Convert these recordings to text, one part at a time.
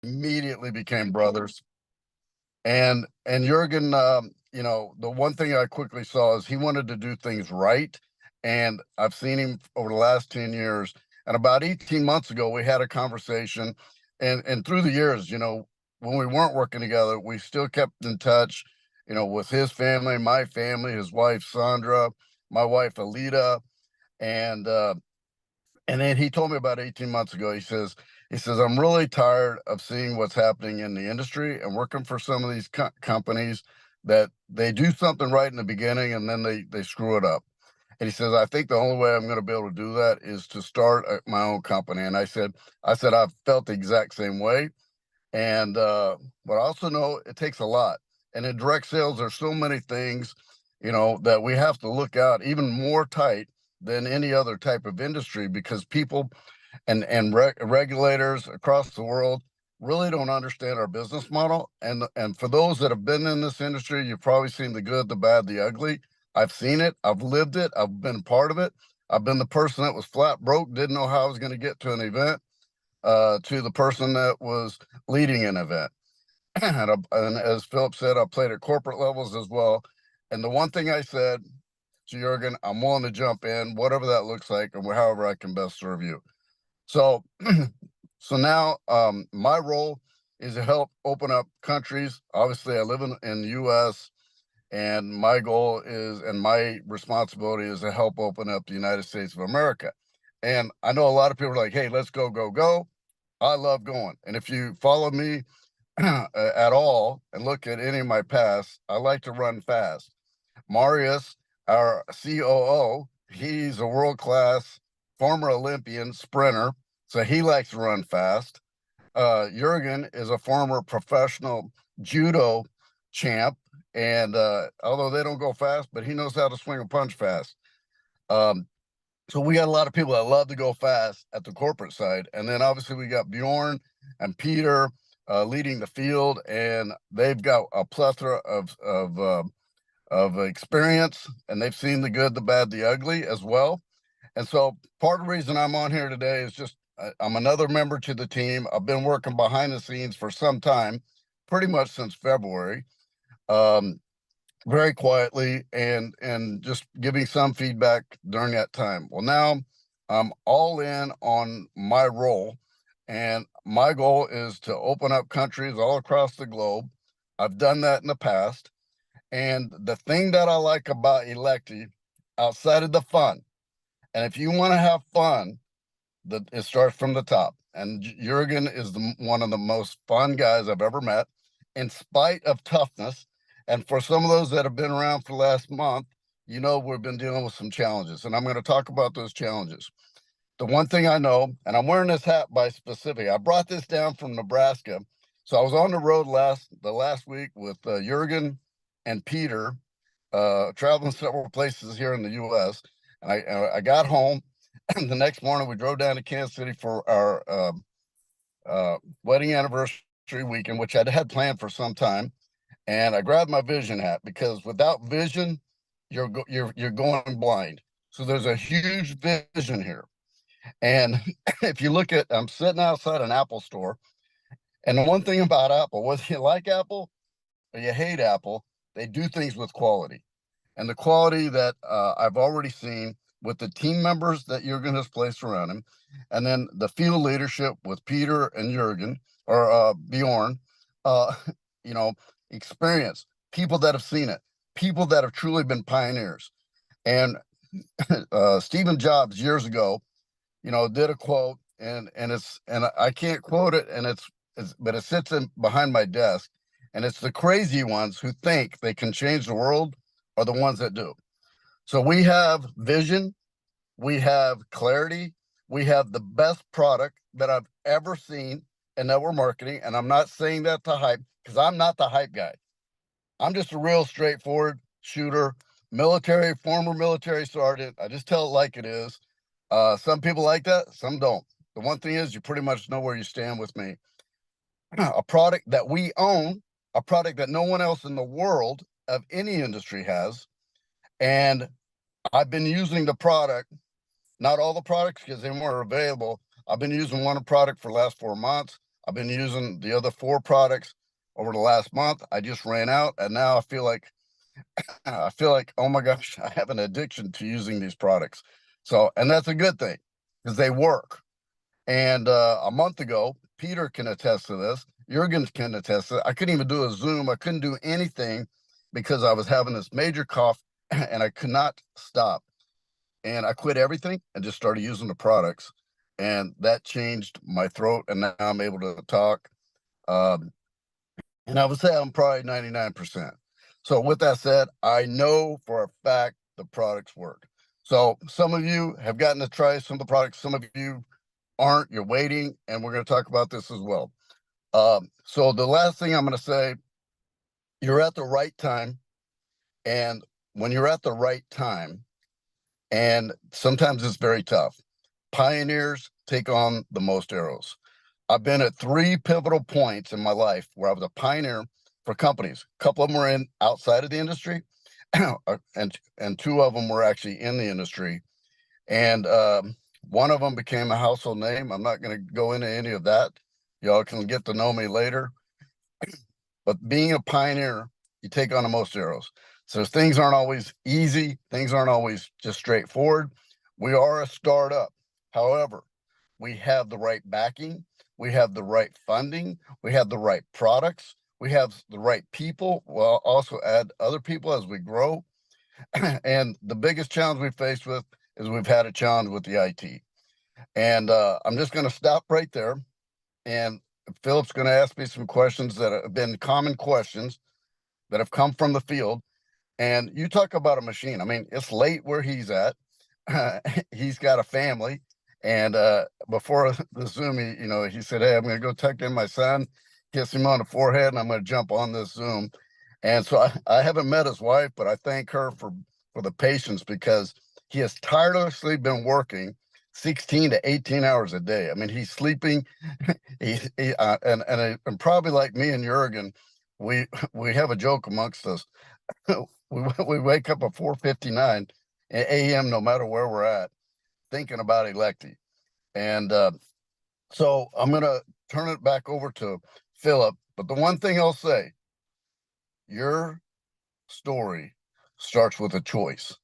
immediately became brothers. And Jurgen, the one thing I quickly saw is he wanted to do things right. And I've seen him over the last 10 years. And about 18 months ago, we had a conversation. And through the years, when we weren't working together, we still kept in touch, with his family, my family, his wife, Sandra, my wife, Alita. And and then he told me about 18 months ago, he says, I'm really tired of seeing what's happening in the industry and working for some of these companies that they do something right in the beginning and then they screw it up. And he says, I think the only way I'm going to be able to do that is to start my own company. And I said, I've felt the exact same way. And but I also know it takes a lot. And in direct sales, there's so many things, that we have to look out even more tight than any other type of industry, because people and regulators across the world really don't understand our business model. And for those that have been in this industry, you've probably seen the good, the bad, the ugly. I've seen it. I've lived it. I've been part of it. I've been the person that was flat broke, didn't know how I was going to get to an event, to the person that was leading an event. And as Philip said, I played at corporate levels as well. And the one thing I said to Jurgen, I'm willing to jump in, whatever that looks like, or however I can best serve you. So, so now my role is to help open up countries. Obviously, I live in the U.S., and my goal is, and my responsibility is to help open up the United States of America. And I know a lot of people are like, hey, let's go, go, go. I love going. And if you follow me at all and look at any of my past, I like to run fast. Marius, our COO, he's a world-class former Olympian sprinter, so he likes to run fast. Jurgen is a former professional judo champ, and although they don't go fast, but he knows how to swing a punch fast. Um, so we got a lot of people that love to go fast at the corporate side, and then obviously we got Bjorn and Peter leading the field, and they've got a plethora of experience, and they've seen the good, the bad, the ugly as well. And so part of the reason I'm on here today is just I'm another member to the team. I've been working behind the scenes for some time, pretty much since February, um, very quietly and just giving some feedback during that time. Well, now I'm all in on my role, and my goal is to open up countries all across the globe. I've done that in the past. And the thing that I like about Electi, outside of the fun, and if you want to have fun, it starts from the top. And Jurgen is one of the most fun guys I've ever met, in spite of toughness. And for some of those that have been around for the last month, we've been dealing with some challenges, and I'm going to talk about those challenges. The one thing I know, and I'm wearing this hat by specific, I brought this down from Nebraska. So I was on the road the last week with Jurgen and Peter, traveling several places here in the U.S. And I got home, and the next morning we drove down to Kansas City for our wedding anniversary weekend, which I'd had planned for some time. And I grabbed my vision hat, because without vision, you're going blind. So there's a huge vision here. And if you look at, I'm sitting outside an Apple store, and the one thing about Apple, whether you like Apple or you hate Apple, they do things with quality. And the quality that I've already seen with the team members that Jurgen has placed around him, and then the field leadership with Peter and Jurgen, or Bjorn, uh, you know, experience, people that have seen it, people that have truly been pioneers. And Stephen Jobs years ago, did a quote, and I can't quote it, and but it sits behind my desk, and it's the crazy ones who think they can change the world are the ones that do. So we have vision, we have clarity, we have the best product that I've ever seen in network marketing, and I'm not saying that to hype, because I'm not the hype guy. I'm just a real straightforward shooter, former military sergeant. I just tell it like it is. Some people like that, some don't. The one thing is, you pretty much know where you stand with me. A product that we own, a product that no one else in the world of any industry has. And I've been using the product, not all the products because they weren't available. I've been using one product for the last 4 months. I've been using the other 4 products over the last month. I just ran out, and now I feel like, oh my gosh, I have an addiction to using these products. So, and that's a good thing because they work. And a month ago, Peter can attest to this. Jurgen can attest to it. I couldn't even do a Zoom. I couldn't do anything because I was having this major cough and I could not stop. And I quit everything and just started using the products. And that changed my throat. And now I'm able to talk. Um, and I would say I'm probably 99%. So with that said, I know for a fact the products work. So some of you have gotten to try some of the products. Some of you aren't. You're waiting, and we're going to talk about this as well. So the last thing I'm going to say, you're at the right time. And when you're at the right time, and sometimes it's very tough, pioneers take on the most arrows. I've been at 3 pivotal points in my life where I was a pioneer for companies. A couple of them were in outside of the industry, and 2 of them were actually in the industry. And one of them became a household name. I'm not going to go into any of that. Y'all can get to know me later. But being a pioneer, you take on the most arrows. So things aren't always easy. Things aren't always just straightforward. We are a startup. However, we have the right backing. We have the right funding. We have the right products. We have the right people. We'll also add other people as we grow. And the biggest challenge we faced with is we've had a challenge with the IT. And I'm just going to stop right there. And Philip's going to ask me some questions that have been common questions that have come from the field. And you talk about a machine. I mean, it's late where he's at. He's got a family. And before the Zoom, he said, "Hey, I'm going to go tuck in my son, kiss him on the forehead, and I'm going to jump on this Zoom." And so I haven't met his wife, but I thank her for the patience because he has tirelessly been working 16 to 18 hours a day. I mean, he's sleeping. And probably like me and Jurgen, we have a joke amongst us. we wake up at 4:59 a.m. no matter where we're at, thinking about Electi. And so I'm going to turn it back over to Philip. But the one thing I'll say, your story starts with a choice.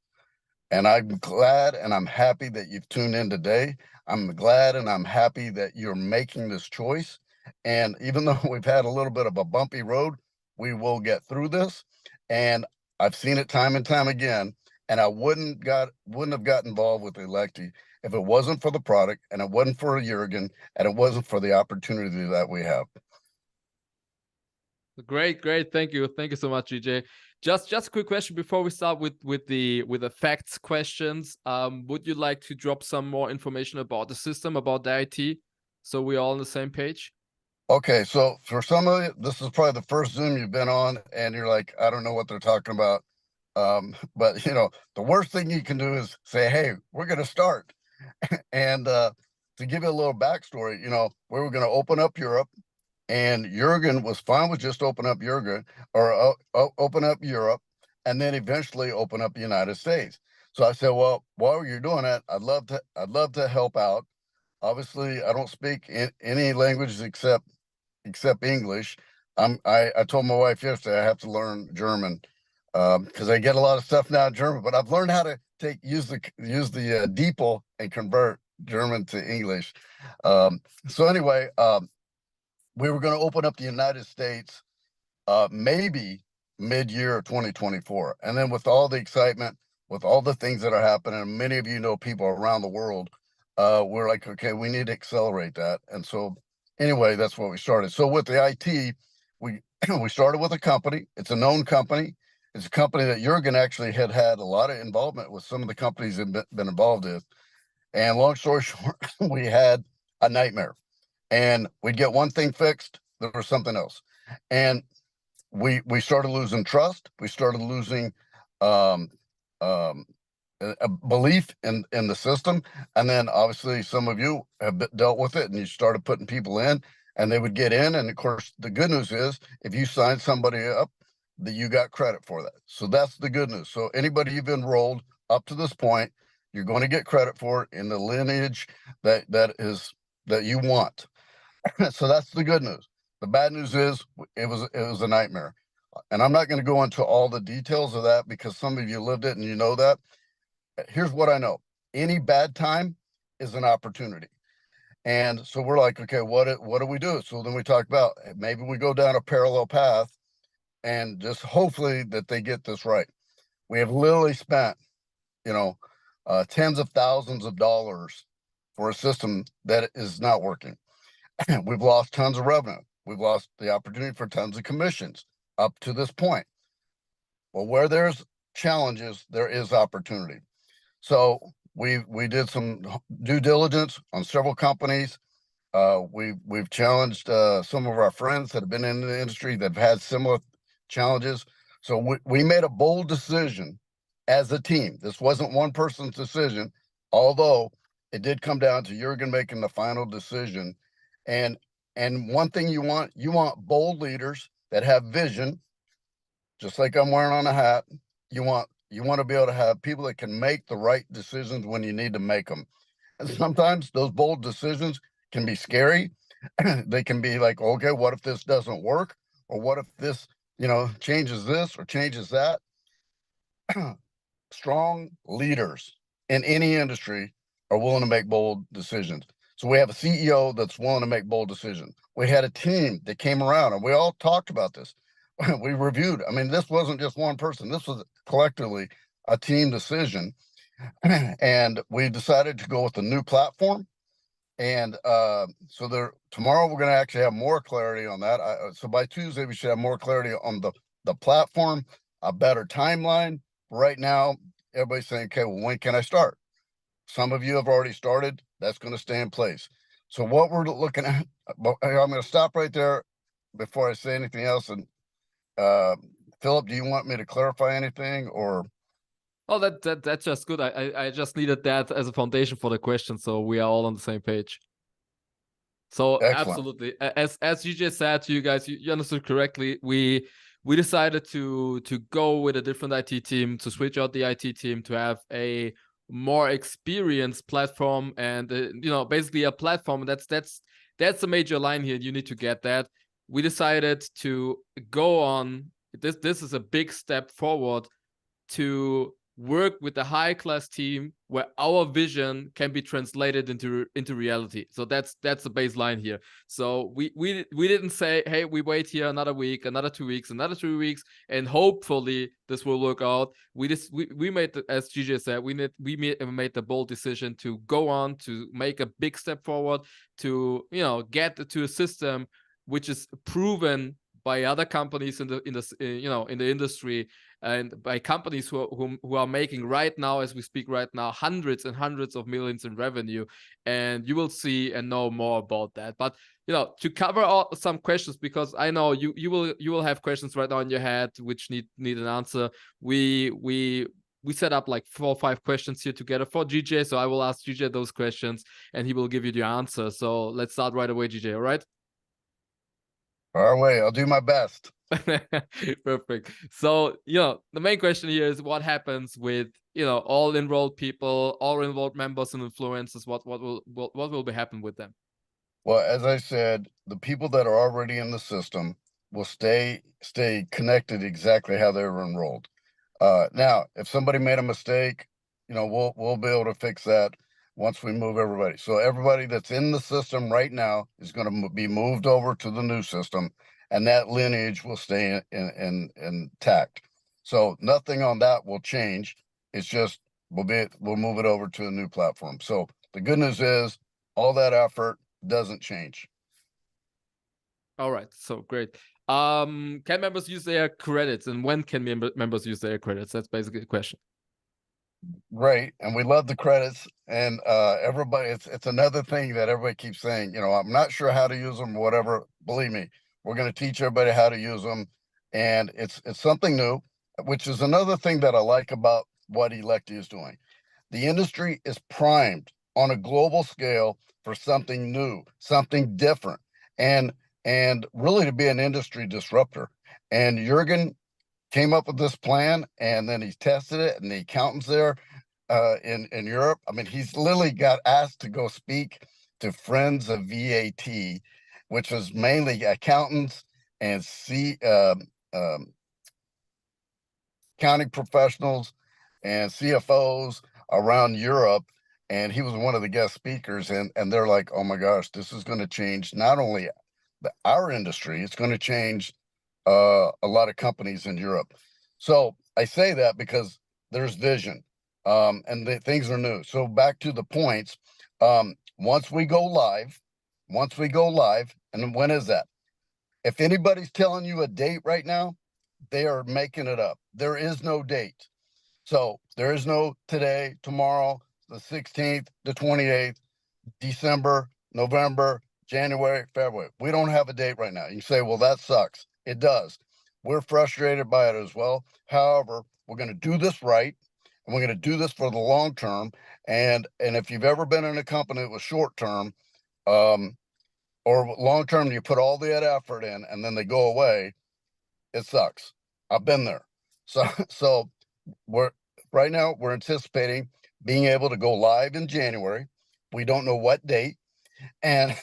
And I'm glad and I'm happy that you've tuned in today. I'm glad and I'm happy that you're making this choice. And even though we've had a little bit of a bumpy road, we will get through this. And I've seen it time and time again. And I wouldn't have got involved with Electi if it wasn't for the product and it wasn't for Jurgen and it wasn't for the opportunity that we have. Great. Thank you so much, GJ. Just a quick question before we start with the facts questions. Would you like to drop some more information about the system, about the IT, so we're all on the same page? Okay, so for some of you, this is probably the first Zoom you've been on, and you're like, I don't know what they're talking about. But the worst thing you can do is say, "Hey, we're going to start." And to give you a little backstory, we were going to open up Europe. And Jurgen was fine with just open up open up Europe, and then eventually open up the United States. So I said, "Well, while you're doing that, I'd love to help out. Obviously, I don't speak any languages except English. I told my wife yesterday I have to learn German because I get a lot of stuff now in German, but I've learned how to use the DeepL and convert German to English. So anyway." We were going to open up the United States maybe mid-year of 2024. And then with all the excitement, with all the things that are happening, and many of you know people around the world, we're like, okay, we need to accelerate that. And so anyway, that's what we started. So with the IT, we we started with a company. It's a known company. It's a company that Jurgen actually had a lot of involvement with some of the companies that have been involved with. And long story short, we had a nightmare. And we'd get one thing fixed, there was something else. And we started losing trust. We started losing um, um, a belief in the system. And then obviously some of you have dealt with it, and you started putting people in, and they would get in. And of course, the good news is if you sign somebody up, that you got credit for that. So that's the good news. So anybody you've enrolled up to this point, you're going to get credit for it in the lineage that you want. So that's the good news. The bad news is it was a nightmare. And I'm not going to go into all the details of that because some of you lived it and you know that. Here's what I know. Any bad time is an opportunity. And so we're like, okay, what do we do? So then we talk about maybe we go down a parallel path and just hopefully that they get this right. We have literally spent, you know, tens of thousands of dollars for a system that is not working. We've lost tons of revenue. We've lost the opportunity for tons of commissions up to this point. Well, where there's challenges, there is opportunity. So we did some due diligence on several companies. We've challenged some of our friends that have been in the industry that have had similar challenges. So we made a bold decision as a team. This wasn't one person's decision, although it did come down to Jurgen making the final decision. And one thing you want bold leaders that have vision, just like I'm wearing on a hat. You want to be able to have people that can make the right decisions when you need to make them. And sometimes those bold decisions can be scary. They can be like, okay, what if this doesn't work? Or what if this, changes this or changes that? Strong leaders in any industry are willing to make bold decisions. So we have a CEO that's willing to make bold decisions. We had a team that came around and we all talked about this. We reviewed. I mean, this wasn't just one person. This was collectively a team decision. And we decided to go with a new platform. And so tomorrow we're going to actually have more clarity on that. So by Tuesday, we should have more clarity on the platform, a better timeline. Right now, everybody's saying, okay, well, when can I start? Some of you have already started. That's going to stay in place. So what we're looking at, I'm going to stop right there before I say anything else. And Philip, do you want me to clarify anything or? Oh, that's just good. I just needed that as a foundation for the question, so we are all on the same page. So Excellent. absolutely, as you just said to you guys, you understood correctly. We decided to go with a different IT team, to switch out the IT team, to have a more experienced platform, and basically a platform that's a major line here. You need to get that. We decided to go on. This is a big step forward to work with a high class team where our vision can be translated into reality. So that's the baseline here. So we didn't say, hey, we wait here another week, another 2 weeks, another 3 weeks, and hopefully this will work out. We made as GJ said, we made the bold decision to go on, to make a big step forward, to get to a system which is proven by other companies in the industry, and by companies who are making right now, as we speak right now, hundreds and hundreds of millions in revenue. And you will see and know more about that. But to cover some questions, because I know you will have questions right now in your head which need an answer. We set up like 4 or 5 questions here together for GJ. So I will ask GJ those questions and he will give you the answer. So let's start right away, GJ. All right? Our way. I'll do my best. Perfect. So, the main question here is what happens with, all enrolled people, all enrolled members and influencers. What will be happen with them? Well, as I said, the people that are already in the system will stay connected exactly how they were enrolled. Now, if somebody made a mistake, we'll be able to fix that once we move everybody. So everybody that's in the system right now is going to be moved over to the new system, and that lineage will stay intact. So nothing on that will change. It's just we'll move it over to a new platform. So the good news is all that effort doesn't change. All right. So great. Can members use their credits, and when can members use their credits? That's basically the question. Right. And we love the credits. And everybody, it's another thing that everybody keeps saying, I'm not sure how to use them or whatever. Believe me, we're going to teach everybody how to use them. And it's something new, which is another thing that I like about what Electi is doing. The industry is primed on a global scale for something new, something different, and really to be an industry disruptor. And Jurgen came up with this plan, and then he's tested it, and the accountants there in Europe. I mean, he's literally got asked to go speak to Friends of VAT, which is mainly accountants and accounting professionals and CFOs around Europe. And he was one of the guest speakers, and they're like, oh my gosh, this is going to change not only our industry, it's going to change a lot of companies in Europe. So I say that because there's vision, and things are new. So back to the points. Once we go live, and when is that? If anybody's telling you a date right now, they are making it up. There is no date. So there is no today, tomorrow, the 16th, the 28th, December, November, January, February. We don't have a date right now. You say, well, that sucks. It does. We're frustrated by it as well. However, we're going to do this right, and we're going to do this for the long term. And if you've ever been in a company that was short term, or long term, you put all that effort in and then they go away, it sucks. I've been there. So we're right now we're anticipating being able to go live in January. We don't know what date. And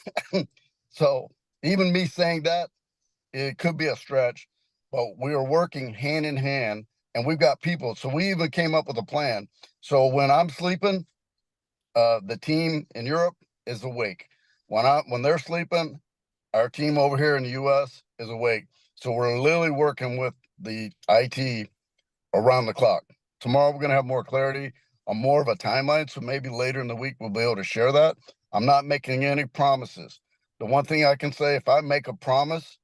so even me saying that, it could be a stretch, but we are working hand in hand, and we've got people. So we even came up with a plan. So when I'm sleeping, the team in Europe is awake. When they're sleeping, our team over here in the US is awake. So we're literally working with the IT around the clock. Tomorrow we're going to have more clarity on more of a timeline. So maybe later in the week we'll be able to share that. I'm not making any promises. The one thing I can say, if I make a promise,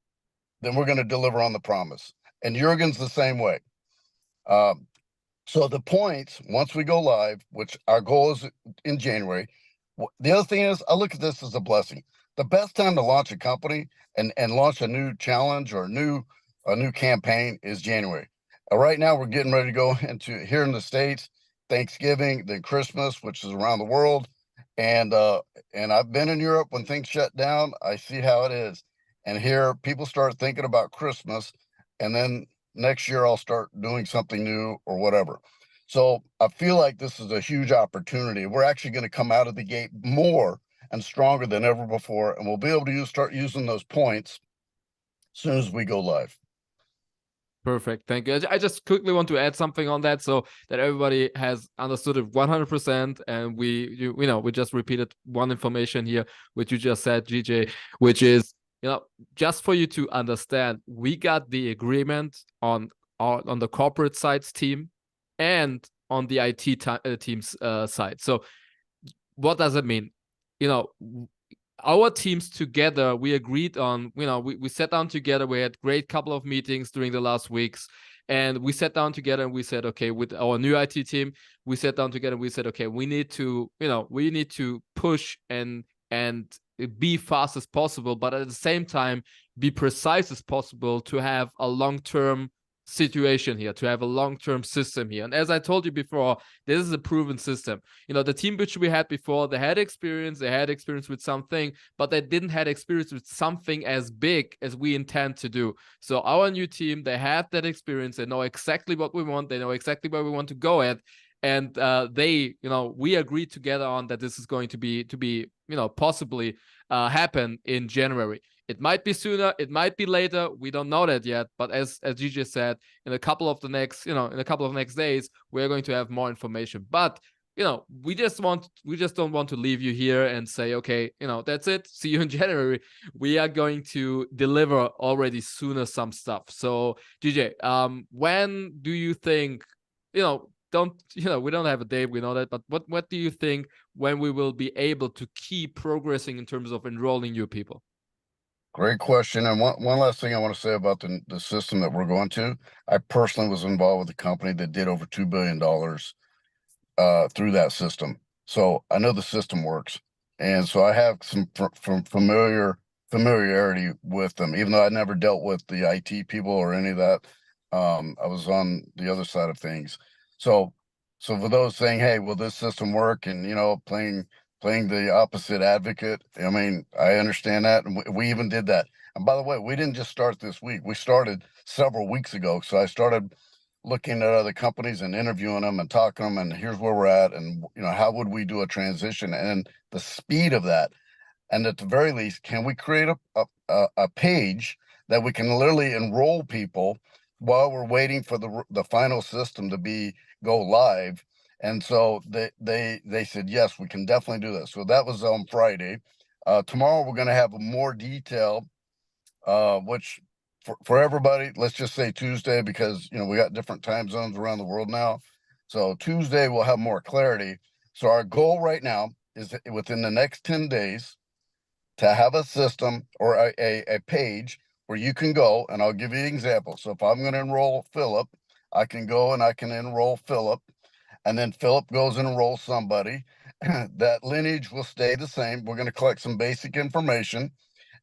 then we're going to deliver on the promise. And Jurgen's the same way. So the points, once we go live, which our goal is in January, the other thing is I look at this as a blessing. The best time to launch a company and launch a new challenge or a new campaign is January. Right now we're getting ready to go into here in the States, Thanksgiving, then Christmas, which is around the world. And I've been in Europe when things shut down. I see how it is. And here people start thinking about Christmas, and then next year I'll start doing something new or whatever. So I feel like this is a huge opportunity. We're actually going to come out of the gate more and stronger than ever before, and we'll be able to start using those points as soon as we go live. Perfect. Thank you. I just quickly want to add something on that so that everybody has understood it 100%. And we just repeated one information here, which you just said, GJ, which is, just for you to understand, we got the agreement on the corporate side's team and on the IT team's side. So what does it mean? Our teams together, we agreed on, we sat down together. We had great couple of meetings during the last weeks, and we sat down together and we said, okay, with our new IT team, we sat down together and we said, okay, we need to push and be fast as possible, but at the same time be precise as possible to have a long-term situation here, to have a long-term system here. And as I told you before, this is a proven system. The team which we had before, they had experience with something, but they didn't have experience with something as big as we intend to do. So our new team, they have that experience. They know exactly what we want. They know exactly where we want to go at. And we agreed together on that this is going to be possibly happen in January. It might be sooner, it might be later. We don't know that yet. But as GJ said, in a couple of next days, we're going to have more information. But we just don't want to leave you here and say, okay, that's it. See you in January. We are going to deliver already sooner some stuff. So GJ, when do you think, we don't have a date, we know that, but what do you think when we will be able to keep progressing in terms of enrolling new people? Great question. And one last thing I want to say about the system that we're going to. I personally was involved with a company that did over $2 billion through that system. So I know the system works. And so I have some familiarity with them, even though I never dealt with the IT people or any of that. I was on the other side of things. So for those saying, hey, will this system work? And, playing the opposite advocate. I mean, I understand that. And we even did that. And by the way, we didn't just start this week. We started several weeks ago. So I started looking at other companies and interviewing them and talking to them. And here's where we're at. And, how would we do a transition? And the speed of that. And at the very least, can we create a page that we can literally enroll people while we're waiting for the final system to go live? And so they said, yes, we can definitely do that. So that was on Friday. Tomorrow we're going to have more detail, which for everybody, let's just say Tuesday, because we got different time zones around the world now. So Tuesday we'll have more clarity. So our goal right now is within the next 10 days to have a system or a page where you can go, and I'll give you an example. So if I'm going to enroll Philip, I can go and I can enroll Philip, and then Philip goes and enrolls somebody. That lineage will stay the same. We're going to collect some basic information,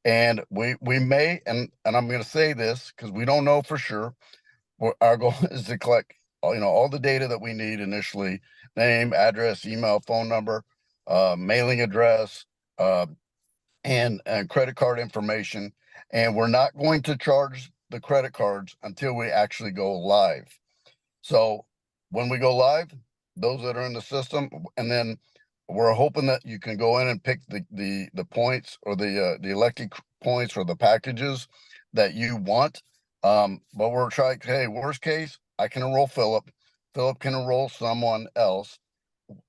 and we may, and I'm going to say this because we don't know for sure. Our goal is to collect all the data that we need initially: name, address, email, phone number, mailing address, and credit card information. And we're not going to charge the credit cards until we actually go live. So when we go live, those that are in the system, and then we're hoping that you can go in and pick the points or the Electi points or the packages that you want. But we're trying, hey, worst case, I can enroll Philip. Philip can enroll someone else.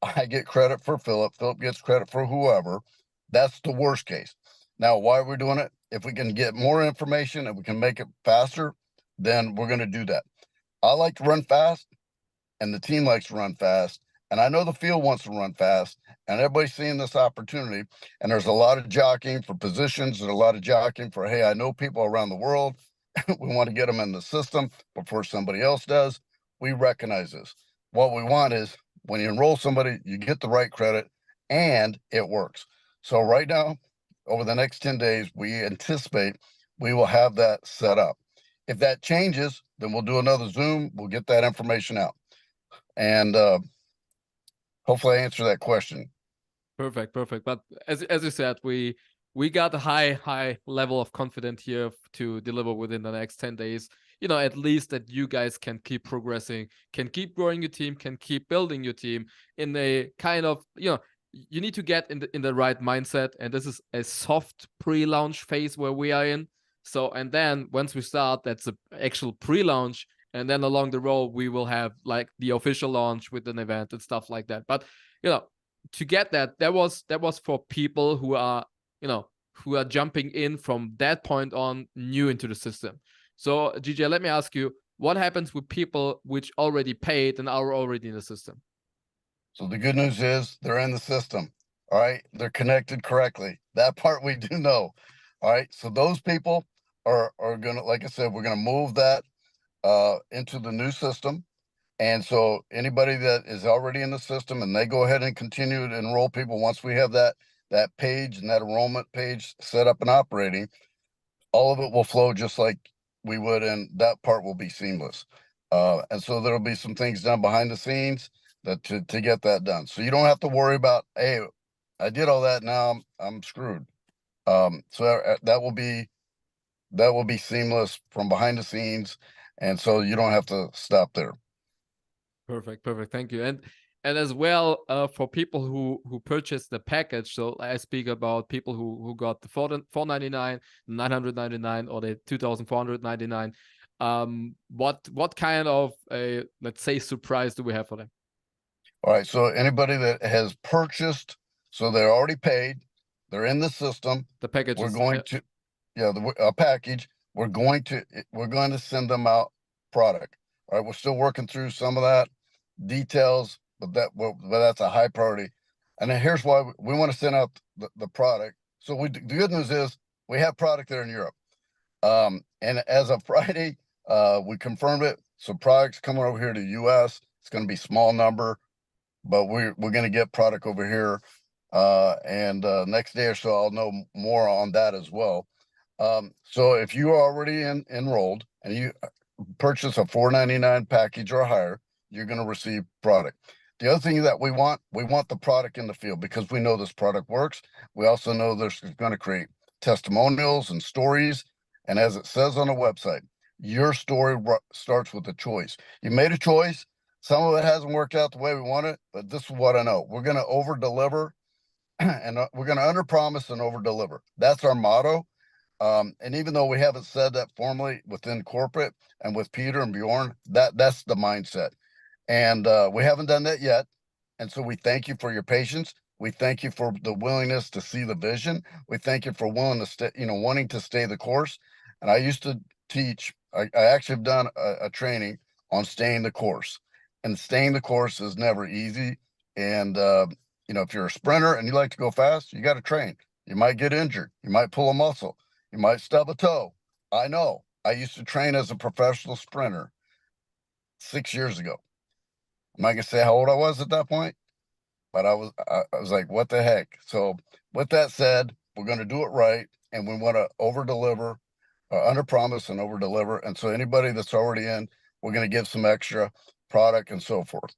I get credit for Philip. Philip gets credit for whoever. That's the worst case. Now, why we're doing it, if we can get more information and we can make it faster, then we're going to do that. I like to run fast, and the team likes to run fast. And I know the field wants to run fast, and everybody's seeing this opportunity. And there's a lot of jockeying for positions. There's a lot of jockeying for, hey, I know people around the world. We want to get them in the system before somebody else does. We recognize this. What we want is when you enroll somebody, you get the right credit and it works. So right now, over the next 10 days, we anticipate we will have that set up. If that changes, then we'll do another Zoom. We'll get that information out. And hopefully I answer that question. Perfect. But as you said, we got a high level of confidence here to deliver within the next 10 days. At least that you guys can keep progressing, can keep growing your team, can keep building your team in a kind of, you need to get in the right mindset. And this is a soft pre-launch phase where we are in. So, and then once we start, that's an actual pre-launch. And then along the road, we will have like the official launch with an event and stuff like that. But, to get that was for people who are jumping in from that point on new into the system. So GJ, let me ask you, what happens with people which already paid and are already in the system? So the good news is they're in the system. All right. They're connected correctly. That part we do know. All right. So those people are going to, like I said, we're going to move that into the new system. And so anybody that is already in the system, and they go ahead and continue to enroll people once we have that page and that enrollment page set up and operating, all of it will flow just like we would, and that part will be seamless. And so there'll be some things done behind the scenes that to get that done. So you don't have to worry about, hey, I did all that, now I'm screwed. So that will be seamless from behind the scenes, and so you don't have to stop there. Perfect. Thank you. And as well, for people who purchased the package, so I speak about people who got the $499, $999, or the $2,499. What kind of a, let's say, surprise do we have for them? All right. So anybody that has purchased, so they're already paid, they're in the system. The package. We're going to, the package. We're going to send them out product. All right. We're still working through some of that details, but that's a high priority. And then here's why we want to send out the product. So the good news is we have product there in Europe. And as of Friday, we confirmed it. So products coming over here to US. It's going to be small number, but we're going to get product over here. And next day or so, I'll know more on that as well. So if you are already enrolled and you purchase a $499 package or higher, you're going to receive product. The other thing that we want the product in the field, because we know this product works. We also know there's going to create testimonials and stories. And as it says on the website, your story starts with a choice. You made a choice. Some of it hasn't worked out the way we want it, but this is what I know. We're going to over deliver and we're going to under promise and over deliver. That's our motto. And even though we haven't said that formally within corporate and with Peter and Bjorn, that's the mindset. And we haven't done that yet. And so we thank you for your patience. We thank you for the willingness to see the vision. We thank you for willing to stay, wanting to stay the course. And I used to teach, I actually have done a training on staying the course. And staying the course is never easy. And, if you're a sprinter and you like to go fast, you got to train. You might get injured. You might pull a muscle. You might stub a toe. I know. I used to train as a professional sprinter 6 years ago. I'm not gonna say how old I was at that point, but I was like, what the heck? So with that said, we're gonna do it right, and we want to over deliver, under promise and over deliver. And so anybody that's already in, we're gonna give some extra product and so forth.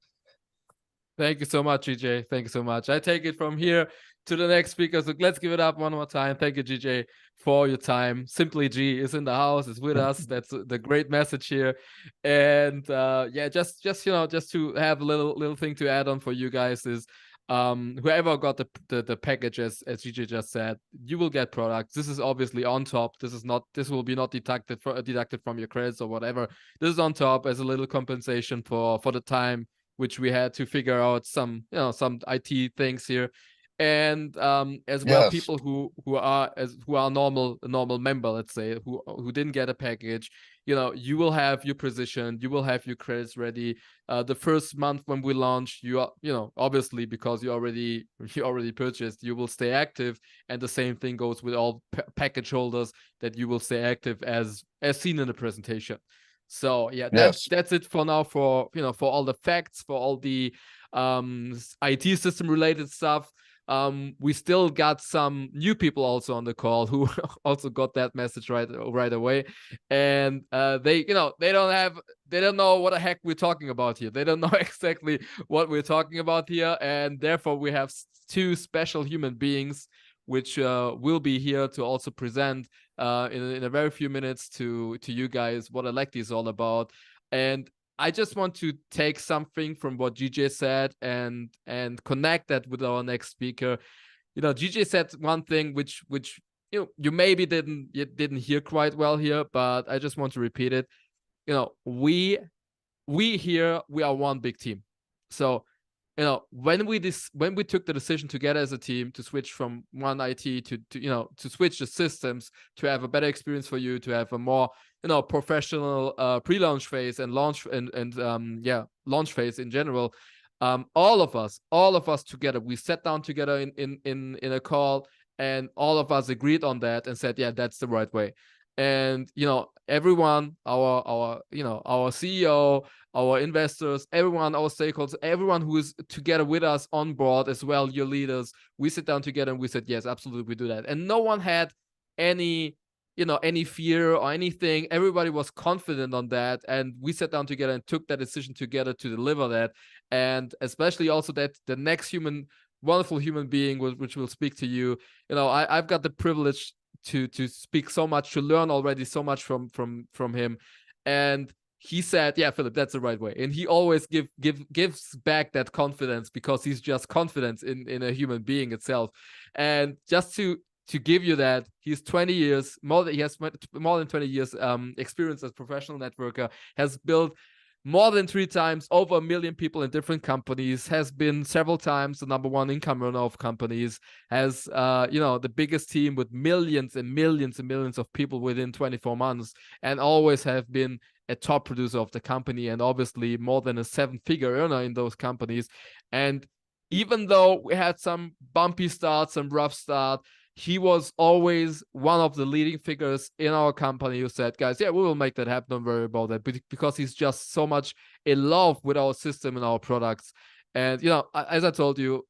Thank you so much, GJ. Thank you so much. I take it from here to the next speaker. So let's give it up one more time. Thank you, GJ, for your time. Simply G is in the house, is with us. That's the great message here. And yeah, just to have a little thing to add on for you guys is whoever got the package, as GJ just said, you will get products. This is obviously on top. This will be not deducted from your credits or whatever. This is on top as a little compensation for the time which we had to figure out some IT things here, and as well, Yes. people who are normal member, let's say, who didn't get a package, you will have your position, you will have your credits ready. The first month when we launch, you are, obviously, because you already purchased, you will stay active, and the same thing goes with all package holders, that you will stay active as seen in the presentation. So yeah, that's it for now, for all the facts, for all the IT system related stuff. We still got some new people also on the call who also got that message right away, and they don't know what the heck we're talking about here. They don't know exactly what we're talking about here, and therefore we have two special human beings which will be here to also present in a very few minutes to you guys what Electi is all about. And I just want to take something from what GJ said and connect that with our next speaker. GJ said one thing which you maybe didn't hear quite well here, but I just want to repeat it. We here, we are one big team. So when we took the decision together as a team to switch from one IT to switch the systems, to have a better experience for you, to have a more professional pre-launch phase and launch launch phase in general, all of us together, we sat down together in a call, and all of us agreed on that and said, yeah, that's the right way. And everyone, our CEO, our investors, everyone, our stakeholders, everyone who is together with us on board as well, your leaders, we sit down together and we said, yes, absolutely, we do that. And no one had any fear or anything. Everybody was confident on that, and we sat down together and took that decision together to deliver that. And especially also that the next wonderful human being, which will speak to you, I've got the privilege to speak so much, to learn already so much from him. And he said, yeah, Philip, that's the right way. And he always gives back that confidence, because he's just confident in a human being itself. And just to give you that, he's 20 years he has more than 20 years experience as professional networker, has built more than 3 times over 1 million people in different companies, has been several times the #1 income earner of companies, has the biggest team with millions and millions and millions of people within 24 months, and always have been a top producer of the company, and obviously more than a 7-figure earner in those companies. And even though we had some bumpy starts, some rough start, he was always one of the leading figures in our company who said, guys, yeah, we will make that happen, don't worry about that, because he's just so much in love with our system and our products. And as I told you,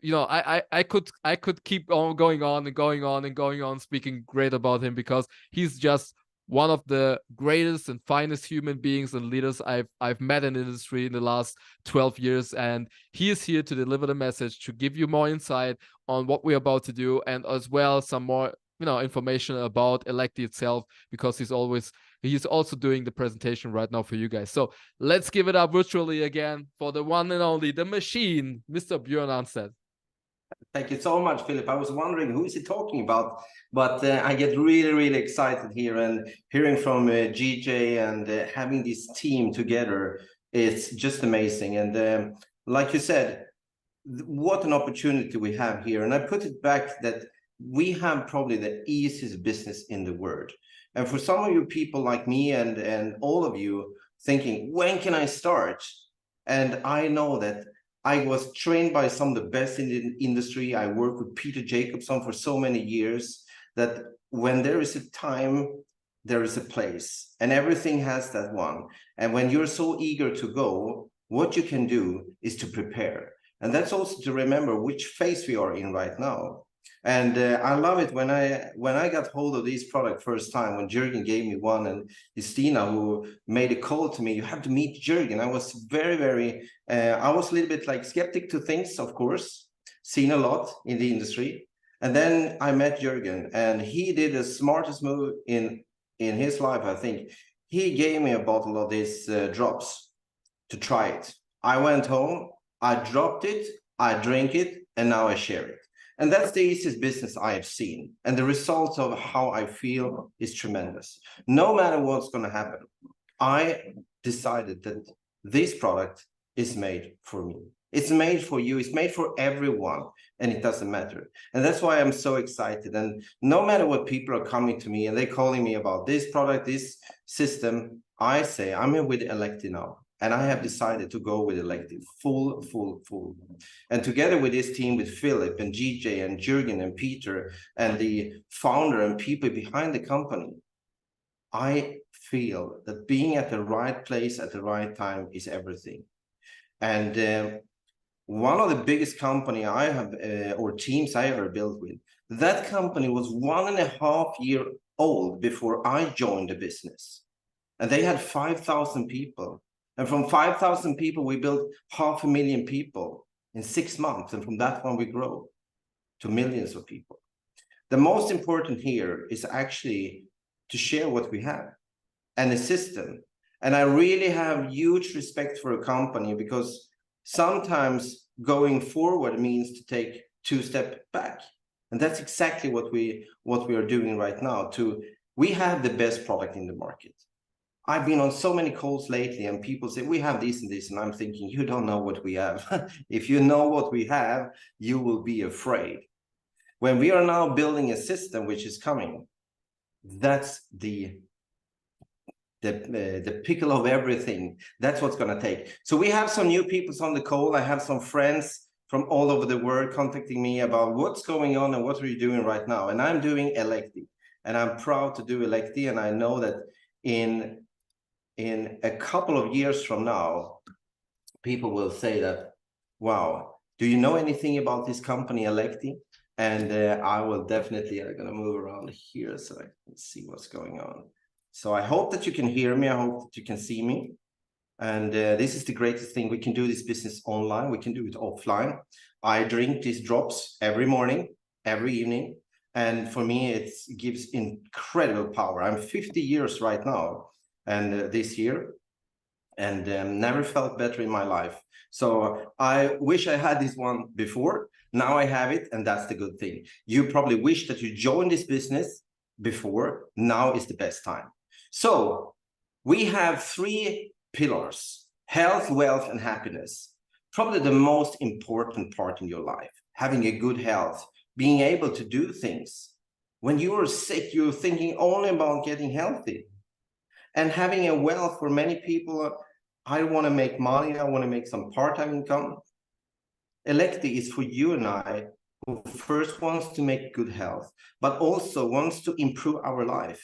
I could keep on going on and going on and going on speaking great about him, because he's just one of the greatest and finest human beings and leaders I've met in the industry in the last 12 years. And he is here to deliver the message, to give you more insight on what we're about to do, and as well some more information about Electi itself, because he's also doing the presentation right now for you guys. So let's give it up virtually again for the one and only, the machine, Mr. Björn Arnstedt. Thank you so much, Philip. I was wondering who is he talking about, but I get really, really excited here, and hearing from GJ and having this team together, it's just amazing. And like you said, what an opportunity we have here. And I put it back that we have probably the easiest business in the world. And for some of you people like me and all of you thinking, when can I start? And I know that I was trained by some of the best in the industry. I worked with Peter Jacobson for so many years that when there is a time, there is a place, and everything has that one. And when you're so eager to go, what you can do is to prepare. And that's also to remember which phase we are in right now. And I love it when I got hold of this product first time, when Jürgen gave me one, and Justina, who made a call to me, you have to meet Jürgen. I was very, I was a little bit like skeptic to things, of course, seen a lot in the industry. And then I met Jürgen, and he did the smartest move in his life, I think. He gave me a bottle of these drops to try it. I went home, I dropped it, I drank it, and now I share it. And that's the easiest business I have seen. And the results of how I feel is tremendous. No matter what's going to happen, I decided that this product is made for me. It's made for you. It's made for everyone. And it doesn't matter. And that's why I'm so excited. And no matter what people are coming to me and they're calling me about this product, this system, I say, I'm here with Electi now. And I have decided to go with Electi full. And together with this team, with Philip and GJ and Jürgen and Peter and the founder and people behind the company, I feel that being at the right place at the right time is everything. And one of the biggest company I have, or teams I ever built with, that company was 1.5 years old before I joined the business. And they had 5,000 people. And from 5,000 people, we built 500,000 people in 6 months. And from that one, we grow to millions of people. The most important here is actually to share what we have and a system. And I really have huge respect for a company, because sometimes going forward means to take 2 steps back. And that's exactly what we are doing right now. We have the best product in the market. I've been on so many calls lately, and people say, we have this and this, and I'm thinking, you don't know what we have. If you know what we have, you will be afraid. When we are now building a system which is coming, that's the pickle of everything. That's what's going to take. So we have some new people on the call. I have some friends from all over the world contacting me about what's going on and what are you doing right now. And I'm doing Electi, and I'm proud to do Electi. And I know that in a couple of years from now, people will say that, wow, do you know anything about this company Electi? And I will definitely, I'm going to move around here so I can see what's going on. So I hope that you can hear me. I hope that you can see me. And this is the greatest thing. We can do this business online. We can do it offline. I drink these drops every morning, every evening. And for me, it gives incredible power. I'm 50 years right now, and this year, and never felt better in my life. So I wish I had this one before. Now I have it, and that's the good thing. You probably wish that you joined this business before. Now is the best time. So we have 3 pillars: health, wealth, and happiness. Probably the most important part in your life, having a good health, being able to do things. When you are sick, you're thinking only about getting healthy. And having a wealth, for many people, I want to make money, I want to make some part-time income. Electi is for you and I, who first wants to make good health, but also wants to improve our life.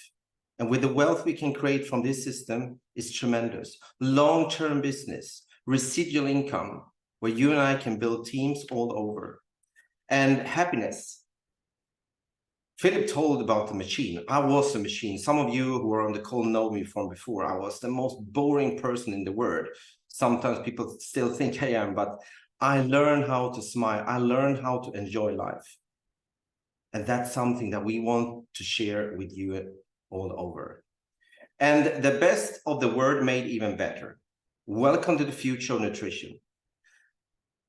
And with the wealth we can create from this system is tremendous. Long-term business, residual income, where you and I can build teams all over. And happiness. Philip told about the machine. I was a machine. Some of you who are on the call know me from before. I was the most boring person in the world. Sometimes people still think I am, but I learned how to smile. I learned how to enjoy life. And that's something that we want to share with you all over. And the best of the word made even better. Welcome to the future of nutrition.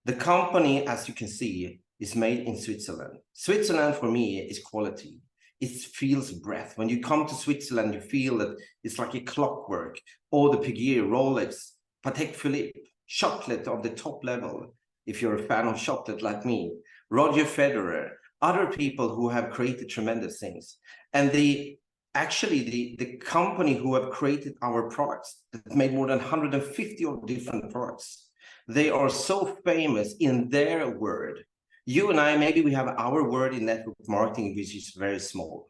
The company, as you can see, is made in Switzerland. Switzerland for me is quality. It feels breath. When you come to Switzerland, you feel that it's like a clockwork. All the Piguet, Rolex, Patek Philippe, chocolate of the top level. If you're a fan of chocolate like me, Roger Federer, other people who have created tremendous things. And the company who have created our products, that made more than 150 of different products, they are so famous in their word. You and I, maybe we have our word in network marketing, which is very small.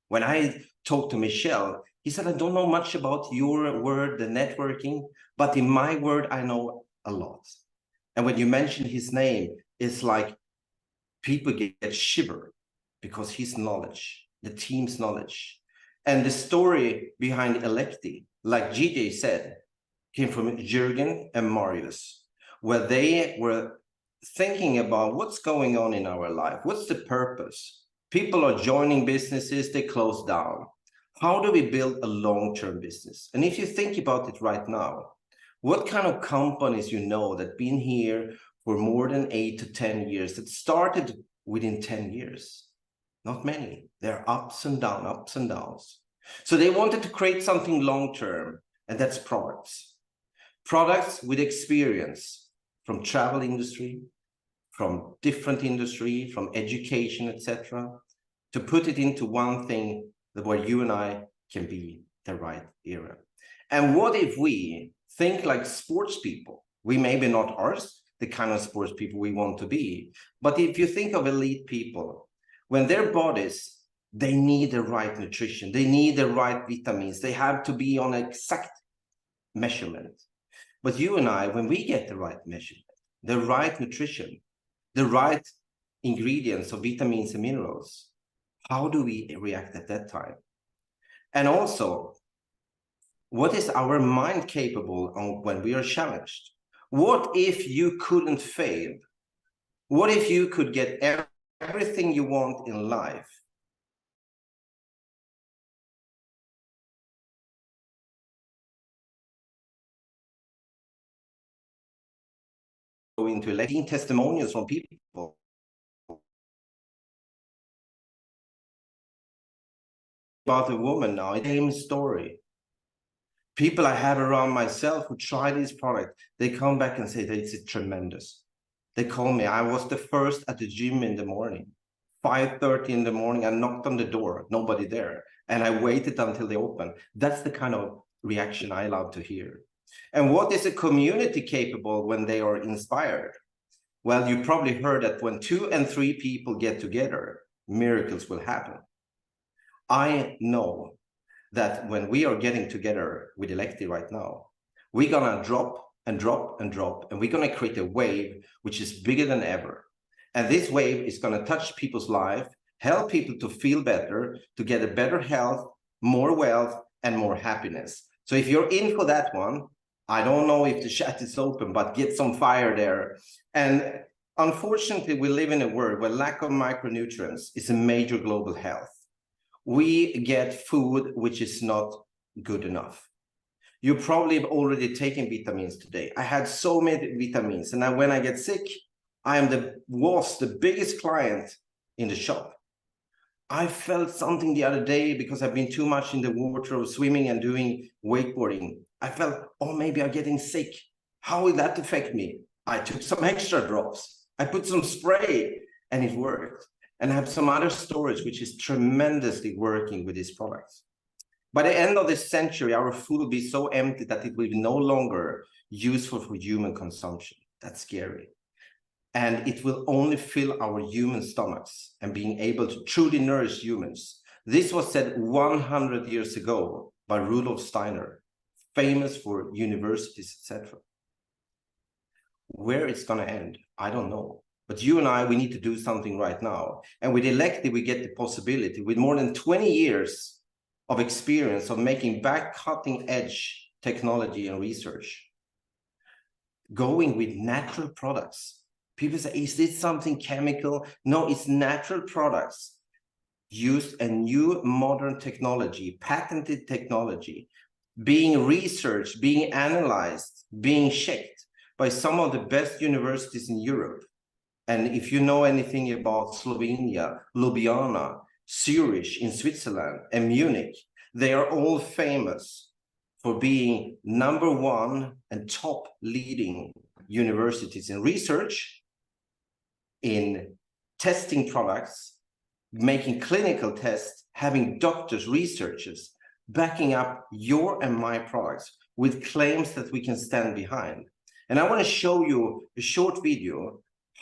When I talked to Michel, he said, I don't know much about your word, the networking, but in my word, I know a lot. And when you mention his name, it's like people get shiver because his knowledge, the team's knowledge. And the story behind Electi, like GJ said, came from Jürgen and Marius, where they were thinking about what's going on in our life. What's the purpose? People are joining businesses, they close down. How do we build a long-term business? And if you think about it right now, what kind of companies you know that been here for more than 8 to 10 years, that started within 10 years? Not many. There are ups and downs. So they wanted to create something long-term, and that's products. Products with experience from travel industry, from different industry, from education, etc., to put it into one thing that where you and I can be the right era. And what if we think like sports people? We maybe not are the kind of sports people we want to be, but if you think of elite people, when their bodies, they need the right nutrition, they need the right vitamins, they have to be on exact measurement. But you and I, when we get the right measurement, the right nutrition, the right ingredients of vitamins and minerals, how do we react at that time? And also, what is our mind capable of when we are challenged? What if you couldn't fail? What if you could get everything you want in life? Go into electing testimonials from people. About a woman now, it's the same story. People I have around myself who try this product, they come back and say that it's tremendous. They call me. I was the first at the gym in the morning, 5:30 in the morning. I knocked on the door, nobody there. And I waited until they opened. That's the kind of reaction I love to hear. And what is a community capable when they are inspired? Well, you probably heard that when 2 and 3 people get together, miracles will happen. I know that when we are getting together with Electi right now, we're gonna drop and drop and drop, and we're gonna create a wave which is bigger than ever. And this wave is gonna touch people's life, help people to feel better, to get a better health, more wealth, and more happiness. So if you're in for that one, I don't know if the chat is open, but get some fire there. And unfortunately, we live in a world where lack of micronutrients is a major global health. We get food which is not good enough. You probably have already taken vitamins today. I had so many vitamins, and when I get sick, I was the biggest client in the shop. I felt something the other day because I've been too much in the water of swimming and doing wakeboarding. I felt, oh, maybe I'm getting sick. How will that affect me? I took some extra drops. I put some spray, and it worked. And I have some other storage, which is tremendously working with these products. By the end of this century, our food will be so empty that it will be no longer useful for human consumption. That's scary. And it will only fill our human stomachs and being able to truly nourish humans. This was said 100 years ago by Rudolf Steiner, famous for universities, etc. Where it's going to end, I don't know. But you and I, we need to do something right now. And with Electi, we get the possibility, with more than 20 years of experience of making back cutting edge technology and research, going with natural products. People say, is this something chemical? No, it's natural products. Use a new modern technology, patented technology, being researched, being analyzed, being checked by some of the best universities in Europe. And if you know anything about Slovenia, Ljubljana, Zurich in Switzerland, and Munich, they are all famous for being #1 and top leading universities in research, in testing products, making clinical tests, having doctors, researchers backing up your and my products with claims that we can stand behind. And I want to show you a short video.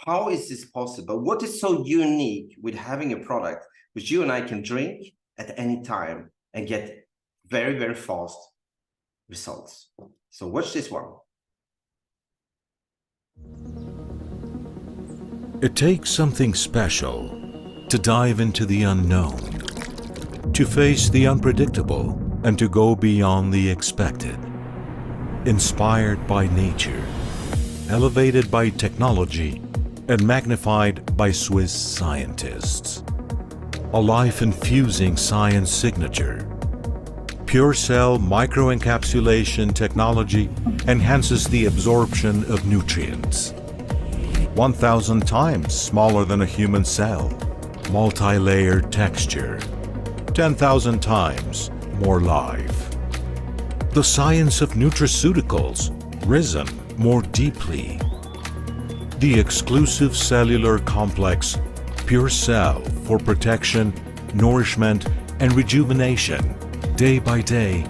How is this possible? What is so unique with having a product which you and I can drink at any time and get very, very fast results? So watch this one. It takes something special to dive into the unknown, to face the unpredictable, and to go beyond the expected. Inspired by nature, elevated by technology, and magnified by Swiss scientists. A life-infusing science signature. Pure cell microencapsulation technology enhances the absorption of nutrients. 1,000 times smaller than a human cell. Multi-layered texture. 10,000 times more life. The science of nutraceuticals risen more deeply. The exclusive cellular complex Pure Cell for protection, nourishment, and rejuvenation, day by day,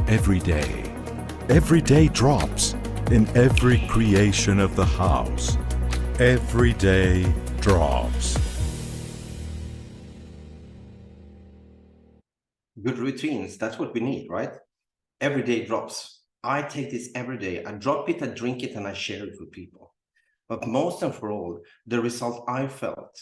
every day. Everyday drops in every creation of the house. Everyday drops. Good routines, that's what we need, right? Everyday drops. I take this every day. I drop it, I drink it, and I share it with people. But most and for all, the result I felt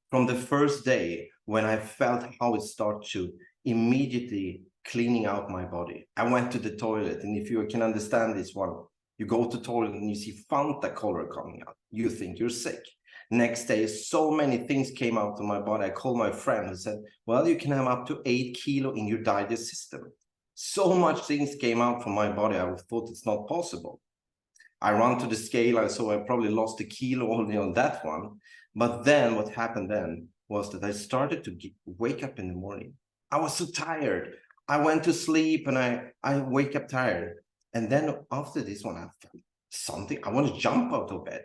from the first day when I felt how it started to immediately cleaning out my body. I went to the toilet, and if you can understand this one, you go to the toilet and you see Fanta color coming out. You think you're sick. Next day, so many things came out of my body. I called my friend and said, well, you can have up to 8 kilo in your digest system. So much things came out from my body. I thought it's not possible. I ran to the scale, and so I probably lost 1 kilo only on that one. But then what happened then was that I started to wake up in the morning. I was so tired. I went to sleep and I wake up tired. And then after this one, I felt something. I want to jump out of bed.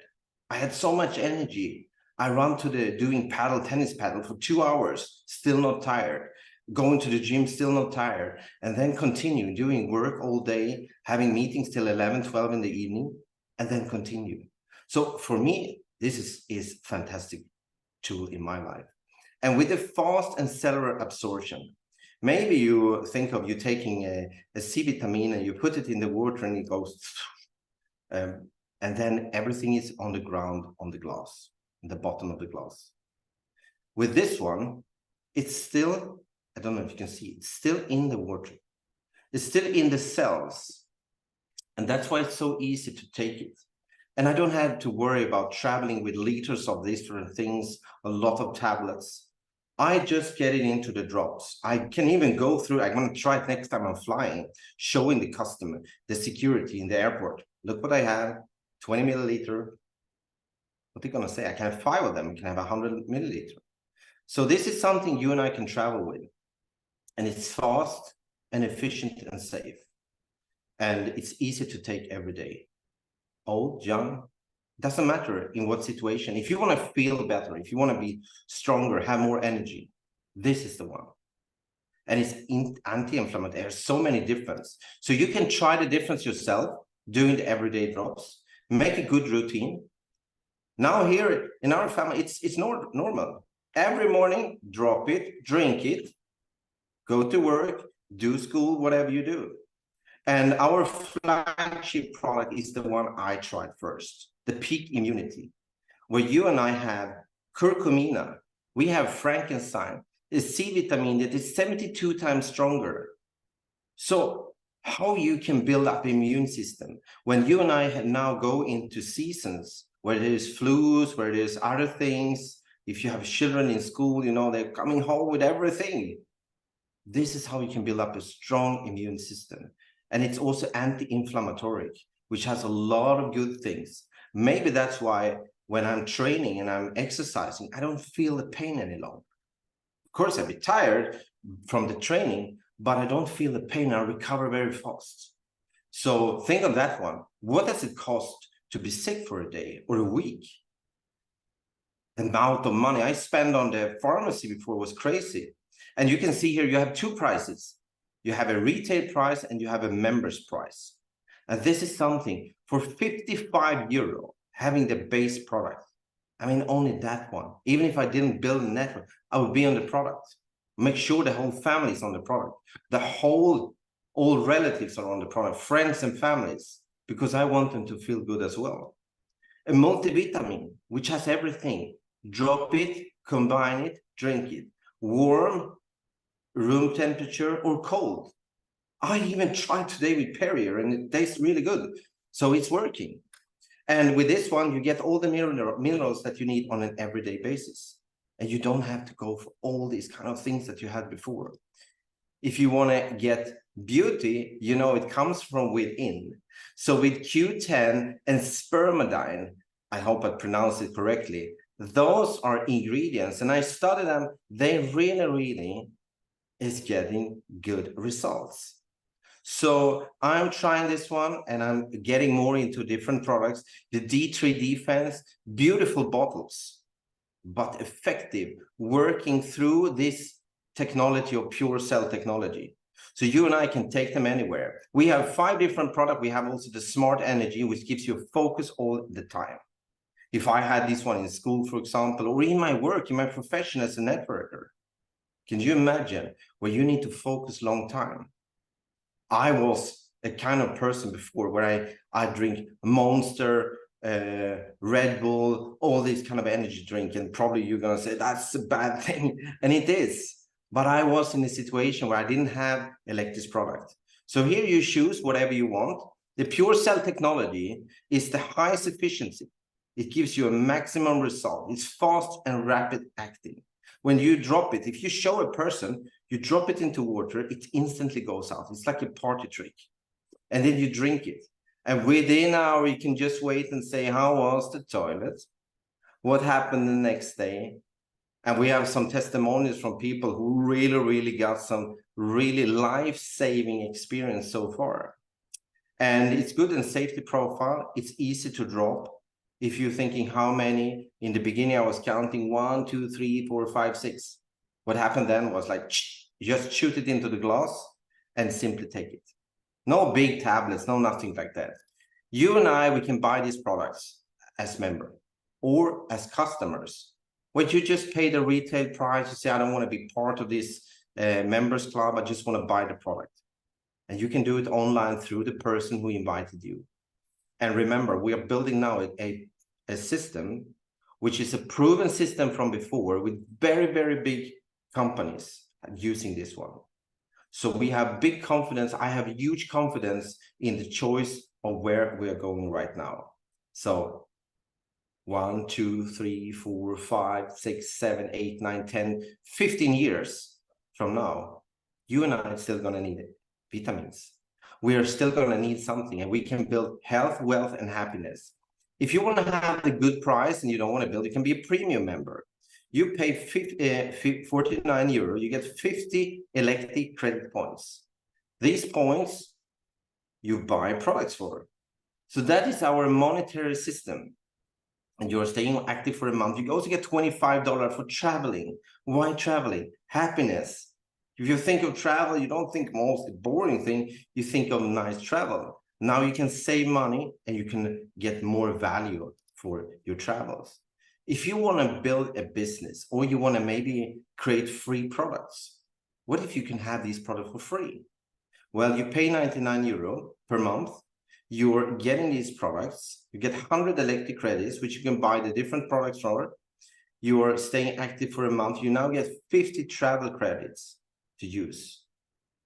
I had so much energy. I ran to doing tennis paddle for 2 hours, still not tired. Going to the gym, still not tired. And then continue doing work all day, having meetings till 11, 12 in the evening, and then continue. So for me, this is fantastic tool in my life. And with the fast and cellular absorption, maybe you think of you taking a C vitamin and you put it in the water and it goes, and then everything is on the ground, on the glass, in the bottom of the glass. With this one, it's still, I don't know if you can see, it's still in the water. It's still in the cells. And that's why it's so easy to take it. And I don't have to worry about traveling with liters of these different things, a lot of tablets. I just get it into the drops. I can even go through, I'm going to try it next time I'm flying, showing the customer, the security in the airport. Look what I have, 20 milliliter. What are you going to say? I can have 5 of them. I can have 100 milliliter. So this is something you and I can travel with. And it's fast and efficient and safe. And it's easy to take every day. Old, young, doesn't matter in what situation. If you want to feel better, if you want to be stronger, have more energy, this is the one. And it's anti-inflammatory. There's so many differences. So you can try the difference yourself, doing the everyday drops, make a good routine. Now here in our family, it's normal. Every morning, drop it, drink it, go to work, do school, whatever you do. And our flagship product is the one I tried first, the Peak Immunity, where you and I have curcumina, we have frankincense, a C vitamin that is 72 times stronger. So how you can build up immune system when you and I now go into seasons where there's flus, where there's other things. If you have children in school, you know, they're coming home with everything. This is how you can build up a strong immune system. And it's also anti-inflammatory, which has a lot of good things. Maybe that's why when I'm training and I'm exercising, I don't feel the pain any longer. Of course, I'd be tired from the training, but I don't feel the pain. I recover very fast. So think of that one. What does it cost to be sick for a day or a week? The amount of money I spent on the pharmacy before was crazy. And you can see here, you have two prices. You have a retail price and you have a member's price. And this is something for 55 euro, having the base product. I mean, only that one. Even if I didn't build a network, I would be on the product. Make sure the whole family is on the product. All relatives are on the product, friends and families, because I want them to feel good as well. A multivitamin, which has everything. Drop it, combine it, drink it. Warm, room temperature, or cold. I even tried today with Perrier and it tastes really good. So it's working. And with this one, you get all the minerals that you need on an everyday basis. And you don't have to go for all these kind of things that you had before. If you want to get beauty, you know, it comes from within. So with Q10 and spermidine, I hope I pronounced it correctly, those are ingredients. And I studied them. They really is getting good results. So I'm trying this one and I'm getting more into different products. The D3 Defense, beautiful bottles, but effective, working through this technology of pure cell technology. So you and I can take them anywhere. We have 5 different products. We have also the Smart Energy, which gives you focus all the time. If I had this one in school, for example, or in my work, in my profession as a networker, can you imagine where you need to focus long time? I was a kind of person before where I drink Monster, Red Bull, all these kind of energy drink, and probably you're going to say that's a bad thing, and it is. But I was in a situation where I didn't have Electi's product. So here you choose whatever you want. The pure cell technology is the highest efficiency. It gives you a maximum result. It's fast and rapid acting. When you drop it, if you show a person, you drop it into water, it instantly goes out. It's like a party trick. And then you drink it. And within an hour, you can just wait and say, how was the toilet? What happened the next day? And we have some testimonials from people who really got some really life-saving experience so far. And it's good in safety profile. It's easy to drop. If you're thinking how many, in the beginning, I was counting 1, 2, 3, 4, 5, 6. What happened then was like, just shoot it into the glass and simply take it. No big tablets, no nothing like that. You and I, we can buy these products as member or as customers. When you just pay the retail price, you say, I don't want to be part of this members club, I just want to buy the product. And you can do it online through the person who invited you. And remember, we are building now a system, which is a proven system from before with very big companies using this one. So we have big confidence. I have huge confidence in the choice of where we are going right now. So 1, 2, 3, 4, 5, 6, 7, 8, 9, 10, 15 years from now, you and I are still going to need vitamins. We are still going to need something, and we can build health, wealth, and happiness. If you want to have the good price and you don't want to build, you can be a premium member. You pay 49 euro, you get 50 Electi credit points. These points, you buy products for. So that is our monetary system. And you're staying active for a month. You also get $25 for traveling. Why traveling? Happiness. If you think of travel, you don't think most boring thing, you think of nice travel. Now you can save money and you can get more value for your travels. If you want to build a business or you want to maybe create free products, what if you can have these products for free? Well, you pay 99 euro per month. You're getting these products. You get 100 Electi credits, which you can buy the different products for. You are staying active for a month. You now get 50 travel credits to use.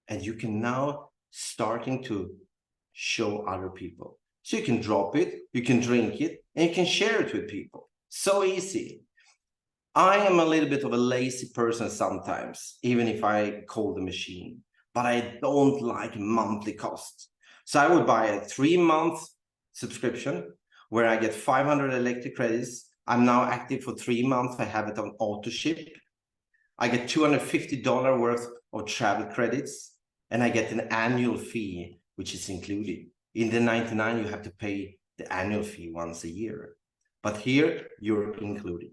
And you can now starting to show other people. So you can drop it, you can drink it, and you can share it with people. So easy. I am a little bit of a lazy person sometimes, even if I call the machine, but I don't like monthly costs. So I would buy a 3-month subscription where I get 500 Electi credits I'm now active for 3 months. I have it on auto ship. I get $250 worth of travel credits, and I get an annual fee, which is included. In the 99, you have to pay the annual fee once a year. But here, you're included.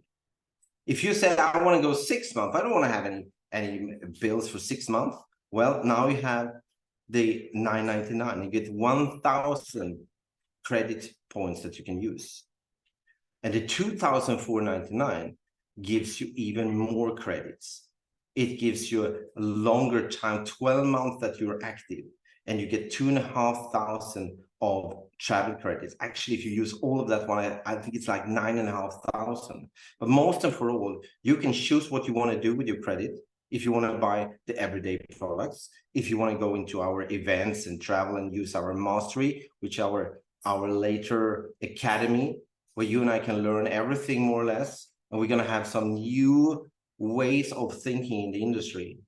If you said, I want to go 6 months, I don't want to have any bills for 6 months. Well, now you have the $9.99. You get 1,000 credit points that you can use. And the $2,499 gives you even more credits. It gives you a longer time, 12 months that you're active, and you get 2,500 of travel credits. Actually, if you use all of that one, I think it's like 9,500. But most of all, you can choose what you want to do with your credit. If you want to buy the everyday products, if you want to go into our events and travel and use our mastery, which our later academy, where you and I can learn everything more or less, and we're going to have some new ways of thinking in the industry,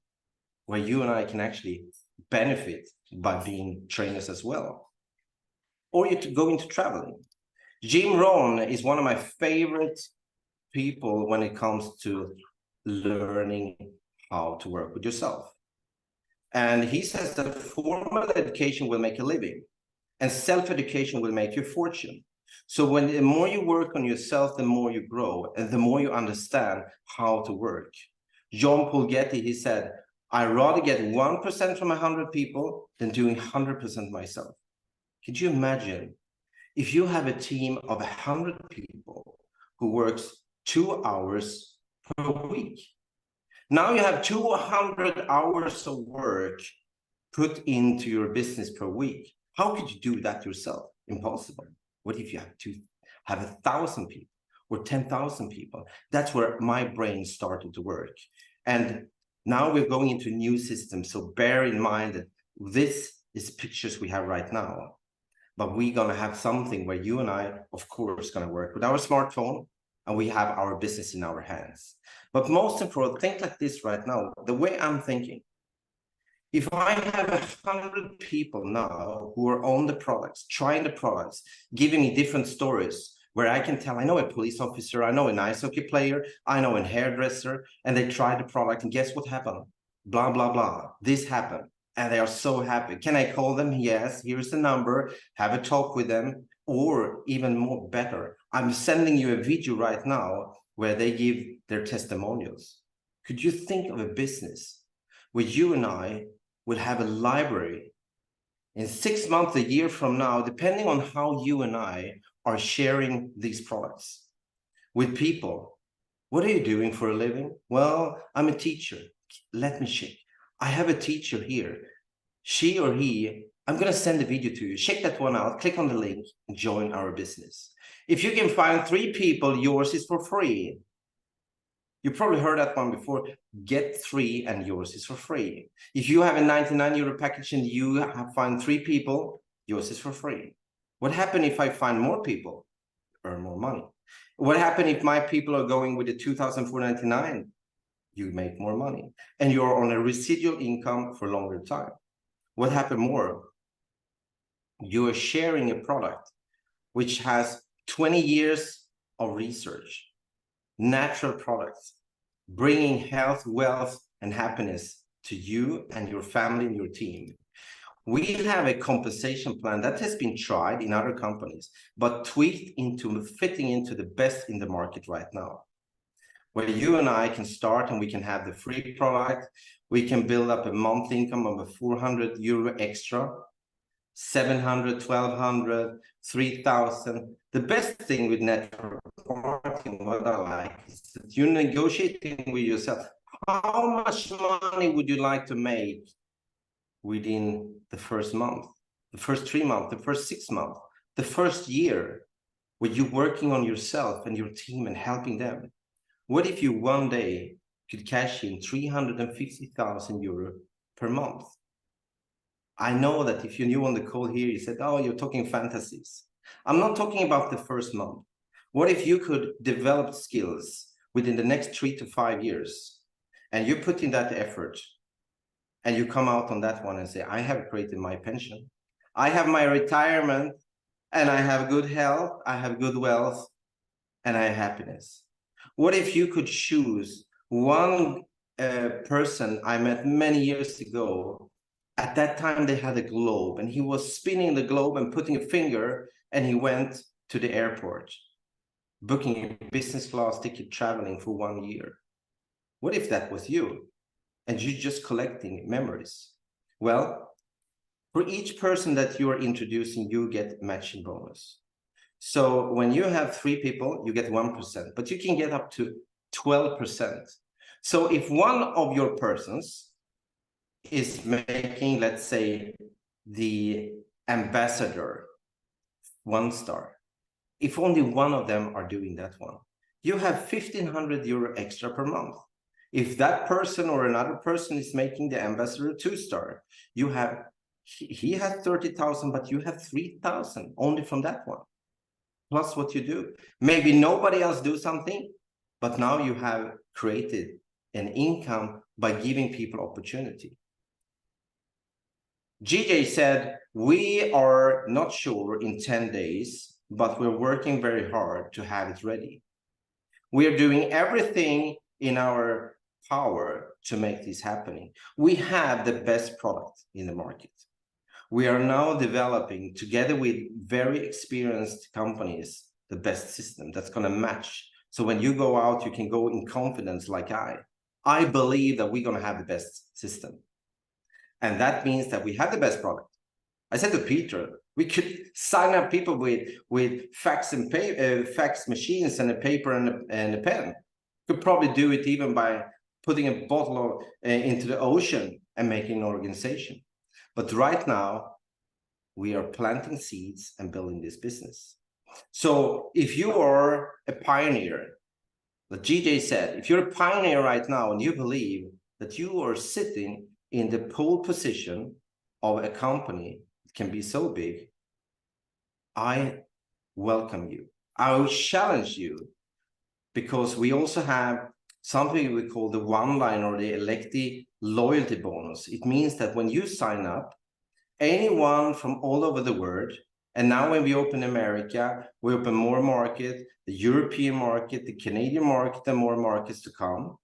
where you and I can actually benefit by being trainers as well. Or you to go into traveling. Jim Rohn is one of my favorite people when it comes to learning how to work with yourself. And he says that formal education will make a living, and self-education will make you a fortune. So when the more you work on yourself, the more you grow, and the more you understand how to work. John Paul Getty, he said, I'd rather get 1% from 100 people than doing 100% myself. Could you imagine if you have a team of 100 people who works 2 hours per week? Now you have 200 hours of work put into your business per week. How could you do that yourself? Impossible. What if you have 1,000 people or 10,000 people? That's where my brain started to work. And now we're going into a new system. So bear in mind that this is pictures we have right now. But we're going to have something where you and I, of course, going to work with our smartphone, and we have our business in our hands. But most important, think like this right now. The way I'm thinking, if I have 100 people now who are on the products, trying the products, giving me different stories, where I can tell, I know a police officer, I know an ice hockey player, I know a hairdresser, and they tried the product, and guess what happened? Blah, blah, blah. This happened. And they are so happy. Can I call them? Yes, here's the number, have a talk with them, or even more better, I'm sending you a video right now where they give their testimonials. Could you think of a business where you and I will have a library in 6 months, a year from now, depending on how you and I are sharing these products with people? What are you doing for a living? Well, I'm a teacher. Let me check. I have a teacher here. She or he, I'm going to send a video to you. Check that one out. Click on the link and join our business. If you can find 3 people, yours is for free. You probably heard that one before. Get 3 and yours is for free. If you have a 99 euro package and you find 3 people, yours is for free. What happens if I find more people? Earn more money. What happens if my people are going with the 2,499? You make more money, and you're on a residual income for a longer time. What happened more? You are sharing a product which has 20 years of research, natural products, bringing health, wealth, and happiness to you and your family and your team. We have a compensation plan that has been tried in other companies, but tweaked into fitting into the best in the market right now, where you and I can start and we can have the free product. We can build up a monthly income of a 400 euro extra, 700, 1,200, 3,000. The best thing with network marketing, what I like, is that you're negotiating with yourself. How much money would you like to make within the first month, the first 3 months, the first 6 months, the first year, where you're working on yourself and your team and helping them? What if you one day could cash in 350,000 euro per month? I know that if you're new on the call here, you said, oh, you're talking fantasies. I'm not talking about the first month. What if you could develop skills within the next 3 to 5 years, and you put in that effort, and you come out on that one and say, I have created my pension, I have my retirement, and I have good health, I have good wealth, and I have happiness. What if you could choose one person I met many years ago? At that time, they had a globe, and he was spinning the globe and putting a finger, and he went to the airport, booking a business class ticket, traveling for 1 year. What if that was you, and you're just collecting memories? Well, for each person that you are introducing, you get matching bonus. So when you have 3 people, you get 1%, but you can get up to 12%. So if one of your persons is making, let's say, the ambassador 1 star, if only one of them are doing that one, you have 1,500 euro extra per month. If that person or another person is making the ambassador 2 star, you have, he has 30,000, but you have 3,000 only from that one. Plus what you do. Maybe nobody else do something, but now you have created an income by giving people opportunity. GJ said, we are not sure in 10 days, but we're working very hard to have it ready. We are doing everything in our power to make this happening. We have the best product in the market. We are now developing, together with very experienced companies, the best system that's going to match. So when you go out, you can go in confidence like I believe that we're going to have the best system. And that means that we have the best product. I said to Peter, we could sign up people with fax and fax machines and a paper and a pen. Could probably do it even by putting a bottle into the ocean and making an organization. But right now, we are planting seeds and building this business. So if you are a pioneer, like GJ said, if you're a pioneer right now and you believe that you are sitting in the pole position of a company that can be so big, I welcome you. I will challenge you, because we also have something we call the one line or the Electi loyalty bonus. It means that when you sign up, anyone from all over the world, and now when we open America, we open more market, the European market, the Canadian market, and more markets to come,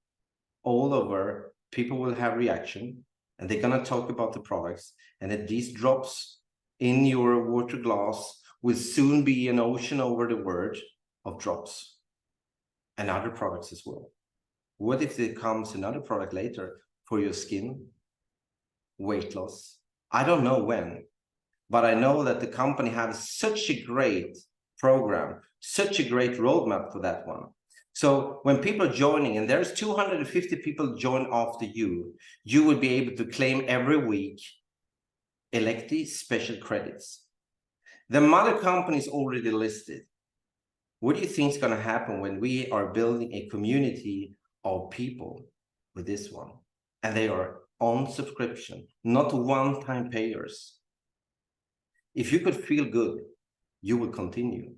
all over, people will have reaction, and they're going to talk about the products, and that these drops in your water glass will soon be an ocean over the world of drops and other products as well. What if there comes another product later for your skin, weight loss? I don't know when, but I know that the company has such a great program, such a great roadmap for that one. So when people are joining, and there's 250 people join after you, you will be able to claim every week Electi special credits. The mother company is already listed. What do you think is going to happen when we are building a community of people with this one? And they are on subscription, not one-time payers. If you could feel good, you will continue.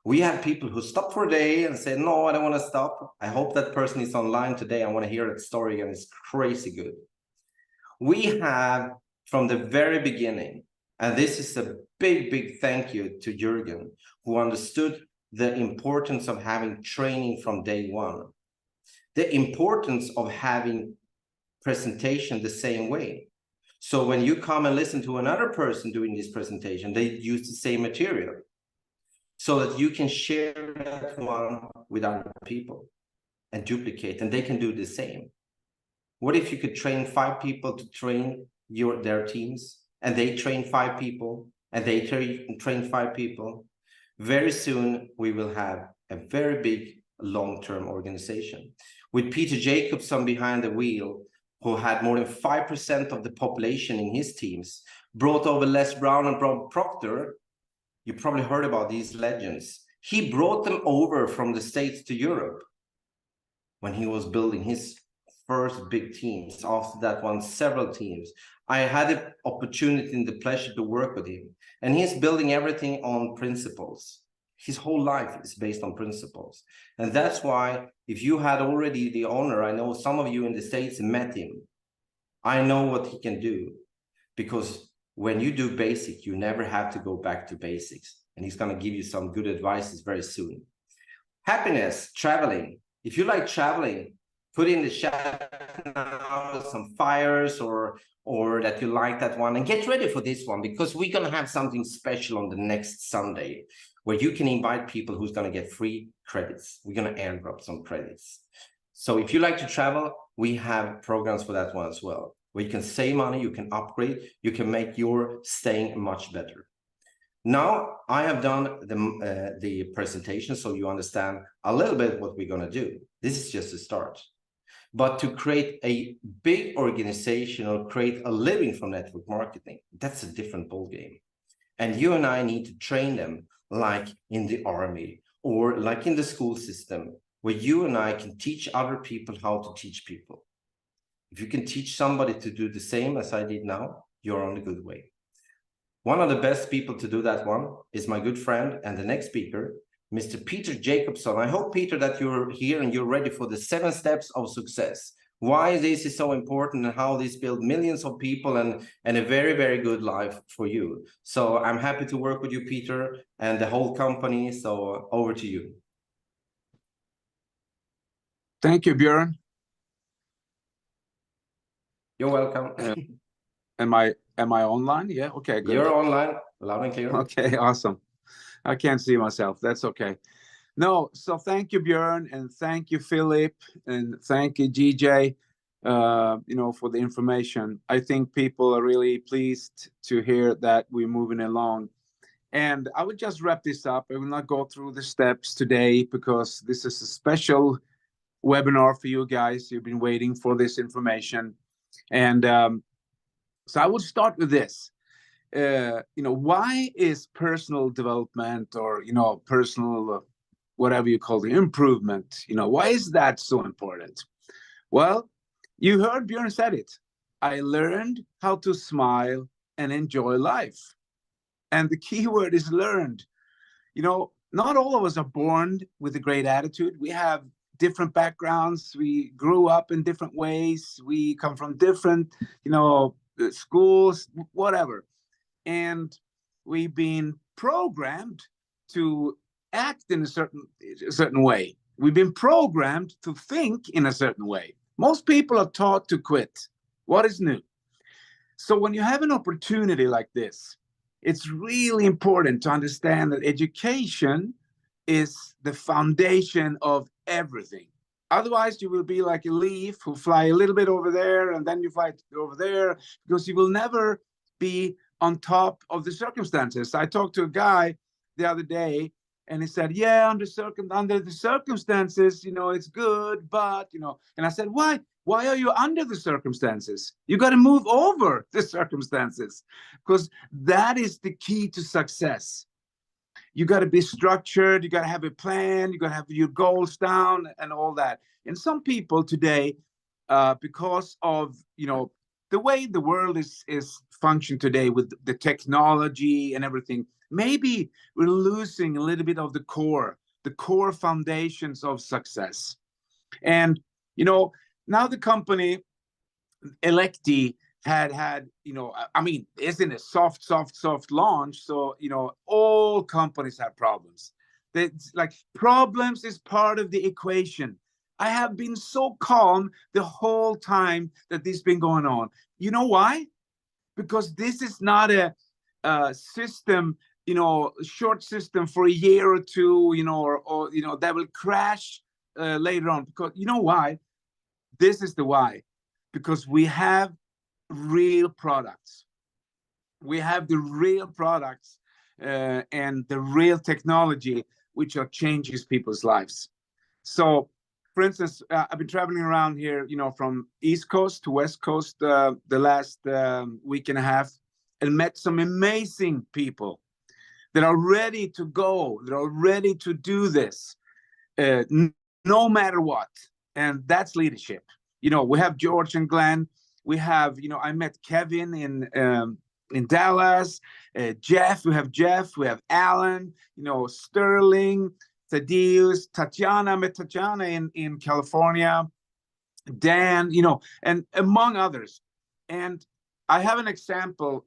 We have people who stop for a day and say, no, I don't want to stop. I hope that person is online today. I want to hear that story again. It's crazy good. We have, from the very beginning, and this is a big, big thank you to Jürgen, who understood the importance of having training from day one. The importance of having presentation the same way. So when you come and listen to another person doing this presentation, they use the same material so that you can share that one with other people and duplicate, and they can do the same. What if you could train 5 people to train their teams, and they train 5 people, and they train 5 people? Very soon, we will have a very big long-term organization. With Peter Jacobson behind the wheel, who had more than 5% of the population in his teams, brought over Les Brown and Bob Proctor. You probably heard about these legends. He brought them over from the States to Europe when he was building his first big teams. After that one, several teams. I had the opportunity and the pleasure to work with him. And he's building everything on principles. His whole life is based on principles. And that's why, if you had already the honor, I know some of you in the States met him. I know what he can do, because when you do basic, you never have to go back to basics. And he's going to give you some good advices very soon. Happiness, traveling. If you like traveling, put in the chat now some fires or that you like that one, and get ready for this one, because we're going to have something special on the next Sunday where you can invite people who's going to get free credits. We're going to airdrop some credits. So if you like to travel, we have programs for that one as well, where you can save money, you can upgrade, you can make your staying much better. Now I have done the presentation, so you understand a little bit what we're going to do. This is just a start. But to create a big organization or create a living from network marketing, that's a different ballgame. And you and I need to train them like in the army or like in the school system, where you and I can teach other people how to teach people. If you can teach somebody to do the same as I did now, you're on a good way. One of the best people to do that one is my good friend and the next speaker, Mr. Peter Jacobson. I hope, Peter, that you're here and you're ready for the 7 steps of success. Why this is so important and how this builds millions of people and a very, very good life for you. So I'm happy to work with you, Peter, and the whole company. So over to you. Thank you, Björn. You're welcome. Am I online? Yeah, okay, good. You're online, loud and clear. Okay, awesome. I can't see myself. That's okay. No, so thank you, Björn, and thank you, Philip, and thank you, GJ, for the information. I think people are really pleased to hear that we're moving along. And I would just wrap this up. I will not go through the steps today because this is a special webinar for you guys. You've been waiting for this information. And so I would start with this. Why is personal development or, personal, whatever you call the improvement, why is that so important? Well, you heard Björn said it. I learned how to smile and enjoy life. And the key word is learned. Not all of us are born with a great attitude. We have different backgrounds. We grew up in different ways. We come from different, schools, whatever. And we've been programmed to act in a certain way. We've been programmed to think in a certain way. Most people are taught to quit. What is new? So when you have an opportunity like this, it's really important to understand that education is the foundation of everything. Otherwise, you will be like a leaf who fly a little bit over there and then you fly over there, because you will never be on top of the circumstances. I talked to a guy the other day and he said, yeah, under the circumstances, it's good, but, and I said, why? Why are you under the circumstances? You got to move over the circumstances, because that is the key to success. You got to be structured. You got to have a plan. You got to have your goals down and all that. And some people today, because of, the way the world is functioning today with the technology and everything, maybe we're losing a little bit of the core foundations of success. And, now the company Electi had, isn't a soft launch. So, all companies have problems. That's like problems is part of the equation. I have been so calm the whole time that this has been going on. You know why? Because this is not a system, short system for a year or two, or that will crash later on. Because you know why? This is the why. Because we have real products. We have the real products and the real technology, which are changing people's lives. So, for instance, I've been traveling around here, from East Coast to West Coast the last week and a half, and met some amazing people that are ready to go, that are ready to do this, no matter what. And that's leadership. We have George and Glenn. We have, I met Kevin in Dallas, Jeff. We have Alan, Sterling, Thaddeus, Tatiana. I met Tatiana in California, Dan, and among others. And I have an example,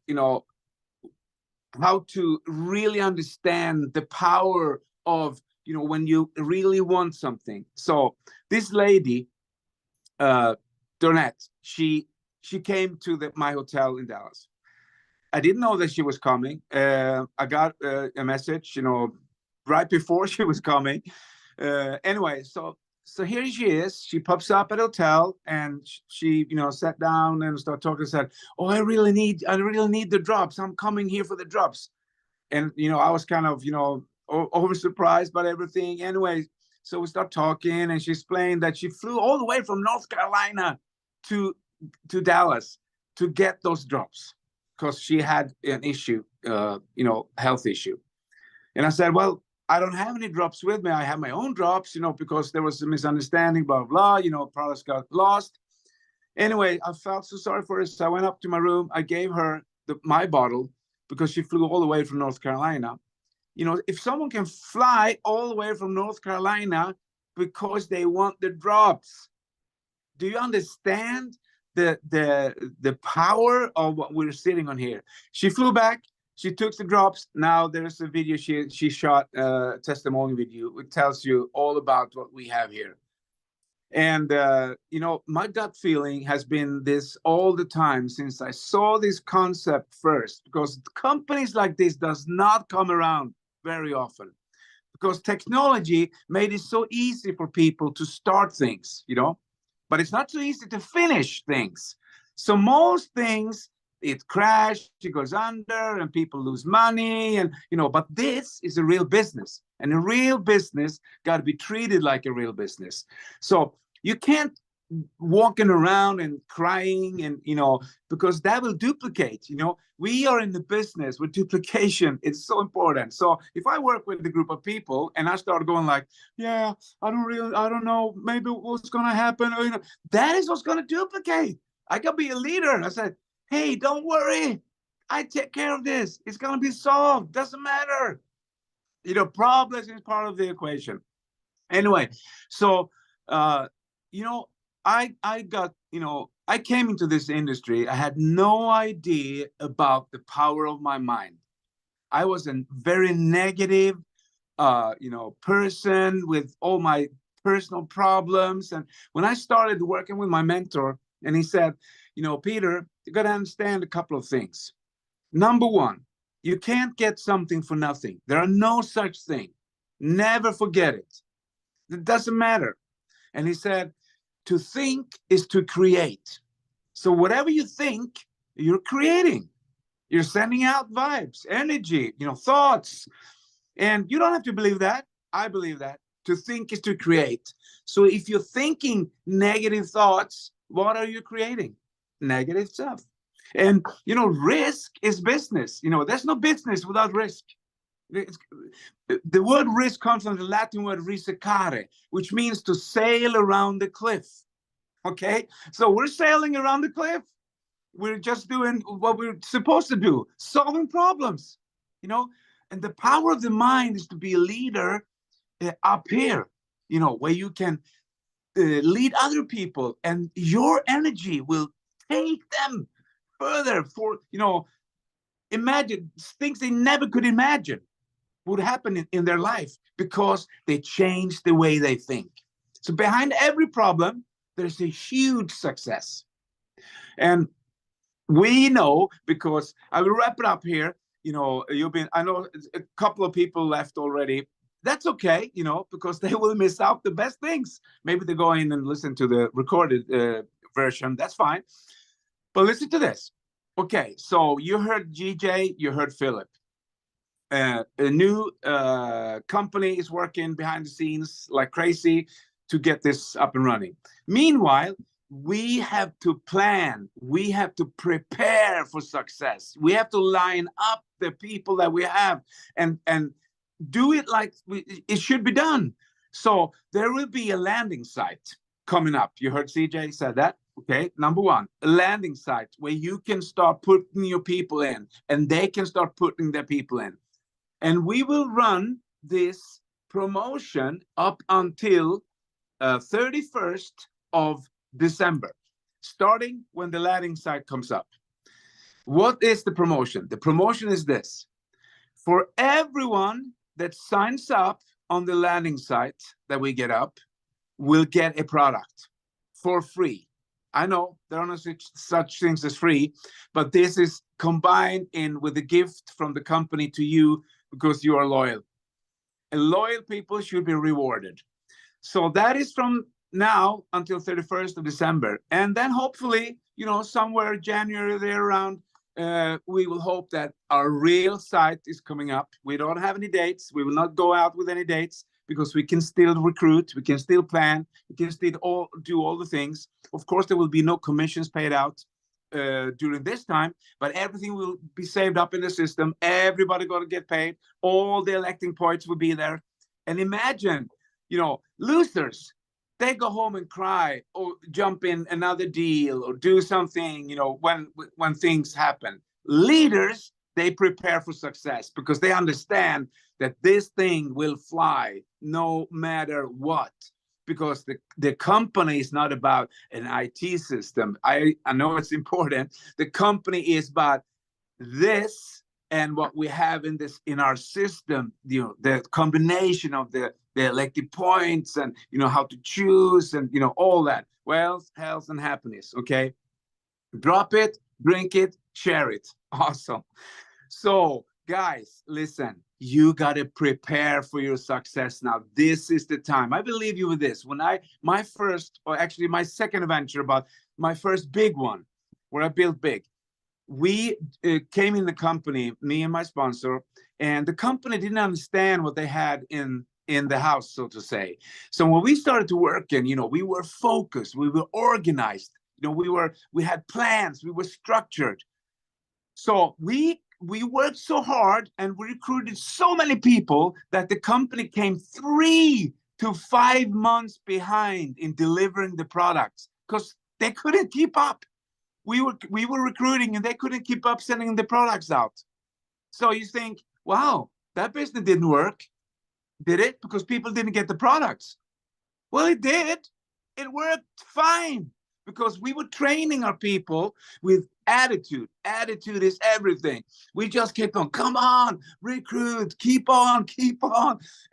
how to really understand the power of you know, when you really want something. So this lady, Donette, she came to my hotel in Dallas. I didn't know that she was coming. I got a message, you know, right before she was coming. Anyway, so here she is. She pops up at the hotel, and she, you know, sat down and started talking. Said, "Oh, I really need the drops. I'm coming here for the drops." And you know, I was kind of, you know, over surprised by everything. Anyway, so we start talking, and she explained that she flew all the way from North Carolina to Dallas to get those drops because she had an issue, you know, health issue. And I said, well, I don't have any drops with me. I have my own drops, you know, because there was a misunderstanding, blah, blah, you know, products got lost. Anyway, I felt so sorry for her. So I went up to my room. I gave her my bottle because she flew all the way from North Carolina. You know, if someone can fly all the way from North Carolina because they want the drops, do you understand the power of what we're sitting on here? She flew back. She took the drops. Now there's a video she shot, testimonial video. It tells you all about what we have here. And, you know, my gut feeling has been this all the time since I saw this concept first, because companies like this does not come around very often, because technology made it so easy for people to start things, you know, but it's not so easy to finish things. So most things, it crashes, it goes under, and people lose money, and, you know, but this is a real business, and a real business got to be treated like a real business. So you can't walking around and crying, and, you know, because that will duplicate. You know, we are in the business with duplication. It's so important. So if I work with a group of people and I start going like, yeah, I don't know, maybe what's going to happen, or, you know, that is what's going to duplicate. I got to be a leader. And I said, hey, don't worry, I take care of this. It's going to be solved. Doesn't matter. You know, problems is part of the equation. Anyway, so, you know, I got, you know, I came into this industry. I had no idea about the power of my mind. I was a very negative, you know, person with all my personal problems. And when I started working with my mentor, and he said, you know, Peter, you got to understand a couple of things. Number one, you can't get something for nothing. There are no such thing. Never forget it. It doesn't matter. And he said, to think is to create. So whatever you think, you're creating. You're sending out vibes, energy, you know, thoughts. And you don't have to believe that. I believe that. To think is to create. So if you're thinking negative thoughts, what are you creating? Negative stuff. And, you know, risk is business. You know, there's no business without risk. The word risk comes from the Latin word risicare, which means to sail around the cliff. Okay, so we're sailing around the cliff. We're just doing what we're supposed to do, solving problems, you know. And the power of the mind is to be a leader up here, you know, where you can lead other people, and your energy will take them further. For, you know, imagine things they never could imagine would happen in their life because they changed the way they think. So behind every problem, there's a huge success. And we know, because I will wrap it up here, you know, I know a couple of people left already. That's okay, you know, because they will miss out the best things. Maybe they go in and listen to the recorded version. That's fine. But listen to this. Okay, so you heard GJ, you heard Philip. A new company is working behind the scenes like crazy to get this up and running. Meanwhile, we have to plan. We have to prepare for success. We have to line up the people that we have and do it like it should be done. So there will be a landing site coming up. You heard CJ said that. Okay, number one, a landing site where you can start putting your people in, and they can start putting their people in. And we will run this promotion up until 31st of December, starting when the landing site comes up. What is the promotion? The promotion is this. For everyone that signs up on the landing site that we get up will get a product for free. I know there are no such things as free, but this is combined in with a gift from the company to you because you are loyal. And loyal people should be rewarded. So that is from now until 31st of December. And then hopefully, you know, somewhere January there around, we will hope that our real site is coming up. We don't have any dates. We will not go out with any dates because we can still recruit, we can still plan, we can still do all the things. Of course, there will be no commissions paid out during this time, but everything will be saved up in the system. Everybody going to get paid. All the electing points will be there. And imagine, you know, losers, they go home and cry or jump in another deal or do something, you know, when things happen. Leaders, they prepare for success because they understand that this thing will fly no matter what, because the company is not about an IT system. I know it's important. The company is about this and what we have in our system, you know, the combination of the elected points and, you know, how to choose and, you know, all that. Wealth, health, and happiness, okay? Drop it, drink it, share it. Awesome. So, guys, listen, you got to prepare for your success now. This is the time. I believe you with this. When my second adventure, about my first big one, where I built big, we came in the company, me and my sponsor, and the company didn't understand what they had in the house, so to say. So when we started to work, and, you know, we were focused, we were organized, you know, we had plans, we were structured. So we worked so hard and we recruited so many people that the company came 3 to 5 months behind in delivering the products because they couldn't keep up. We were recruiting and they couldn't keep up sending the products out. So you think, wow, that business didn't work. Did it? Because people didn't get the products. Well, it did. It worked fine because we were training our people with attitude. Attitude is everything. We just kept on, come on, recruit, keep on.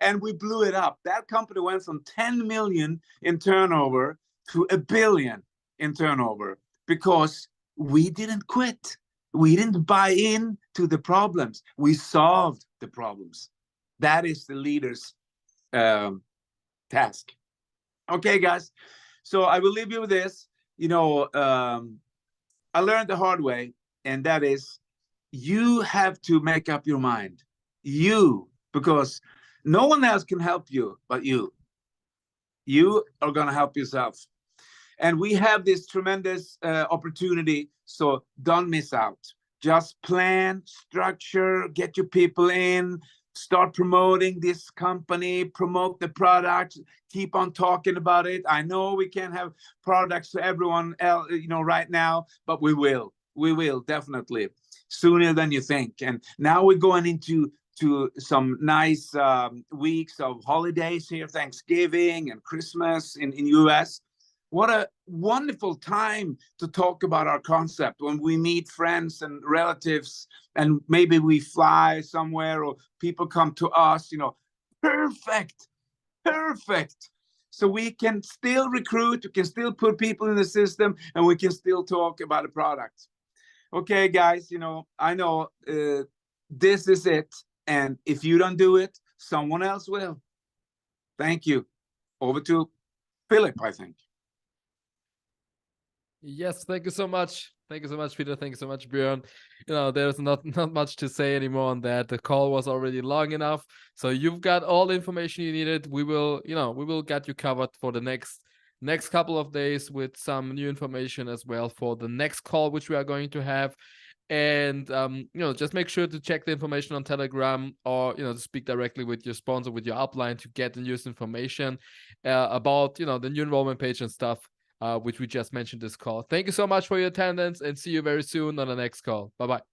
And we blew it up. That company went from 10 million in turnover to 1 billion in turnover because we didn't quit. We didn't buy in to the problems. We solved the problems. That is the leader's task. Okay, guys. So I will leave you with this. You know, I learned the hard way, and that is you have to make up your mind. Because no one else can help you but you. You are going to help yourself. And we have this tremendous opportunity, so don't miss out. Just plan, structure, get your people in, start promoting this company, promote the product, keep on talking about it. I know we can't have products to everyone else, you know, right now, but we will. We will, definitely, sooner than you think. And now we're going into some nice weeks of holidays here, Thanksgiving and Christmas in US. What a wonderful time to talk about our concept when we meet friends and relatives and maybe we fly somewhere or people come to us, you know, perfect. So we can still recruit, we can still put people in the system, and we can still talk about a product. Okay, guys, you know, I know this is it. And if you don't do it, someone else will. Thank you. Over to Philip, I think. Yes, thank you so much. Thank you so much, Peter. Thank you so much, Björn. You know, there's not much to say anymore on that. The call was already long enough. So you've got all the information you needed. We will get you covered for the next couple of days with some new information as well for the next call, which we are going to have. And, you know, just make sure to check the information on Telegram or, you know, to speak directly with your sponsor, with your upline to get the newest information about, you know, the new enrollment page and stuff. Which we just mentioned this call. Thank you so much for your attendance and see you very soon on the next call. Bye-bye.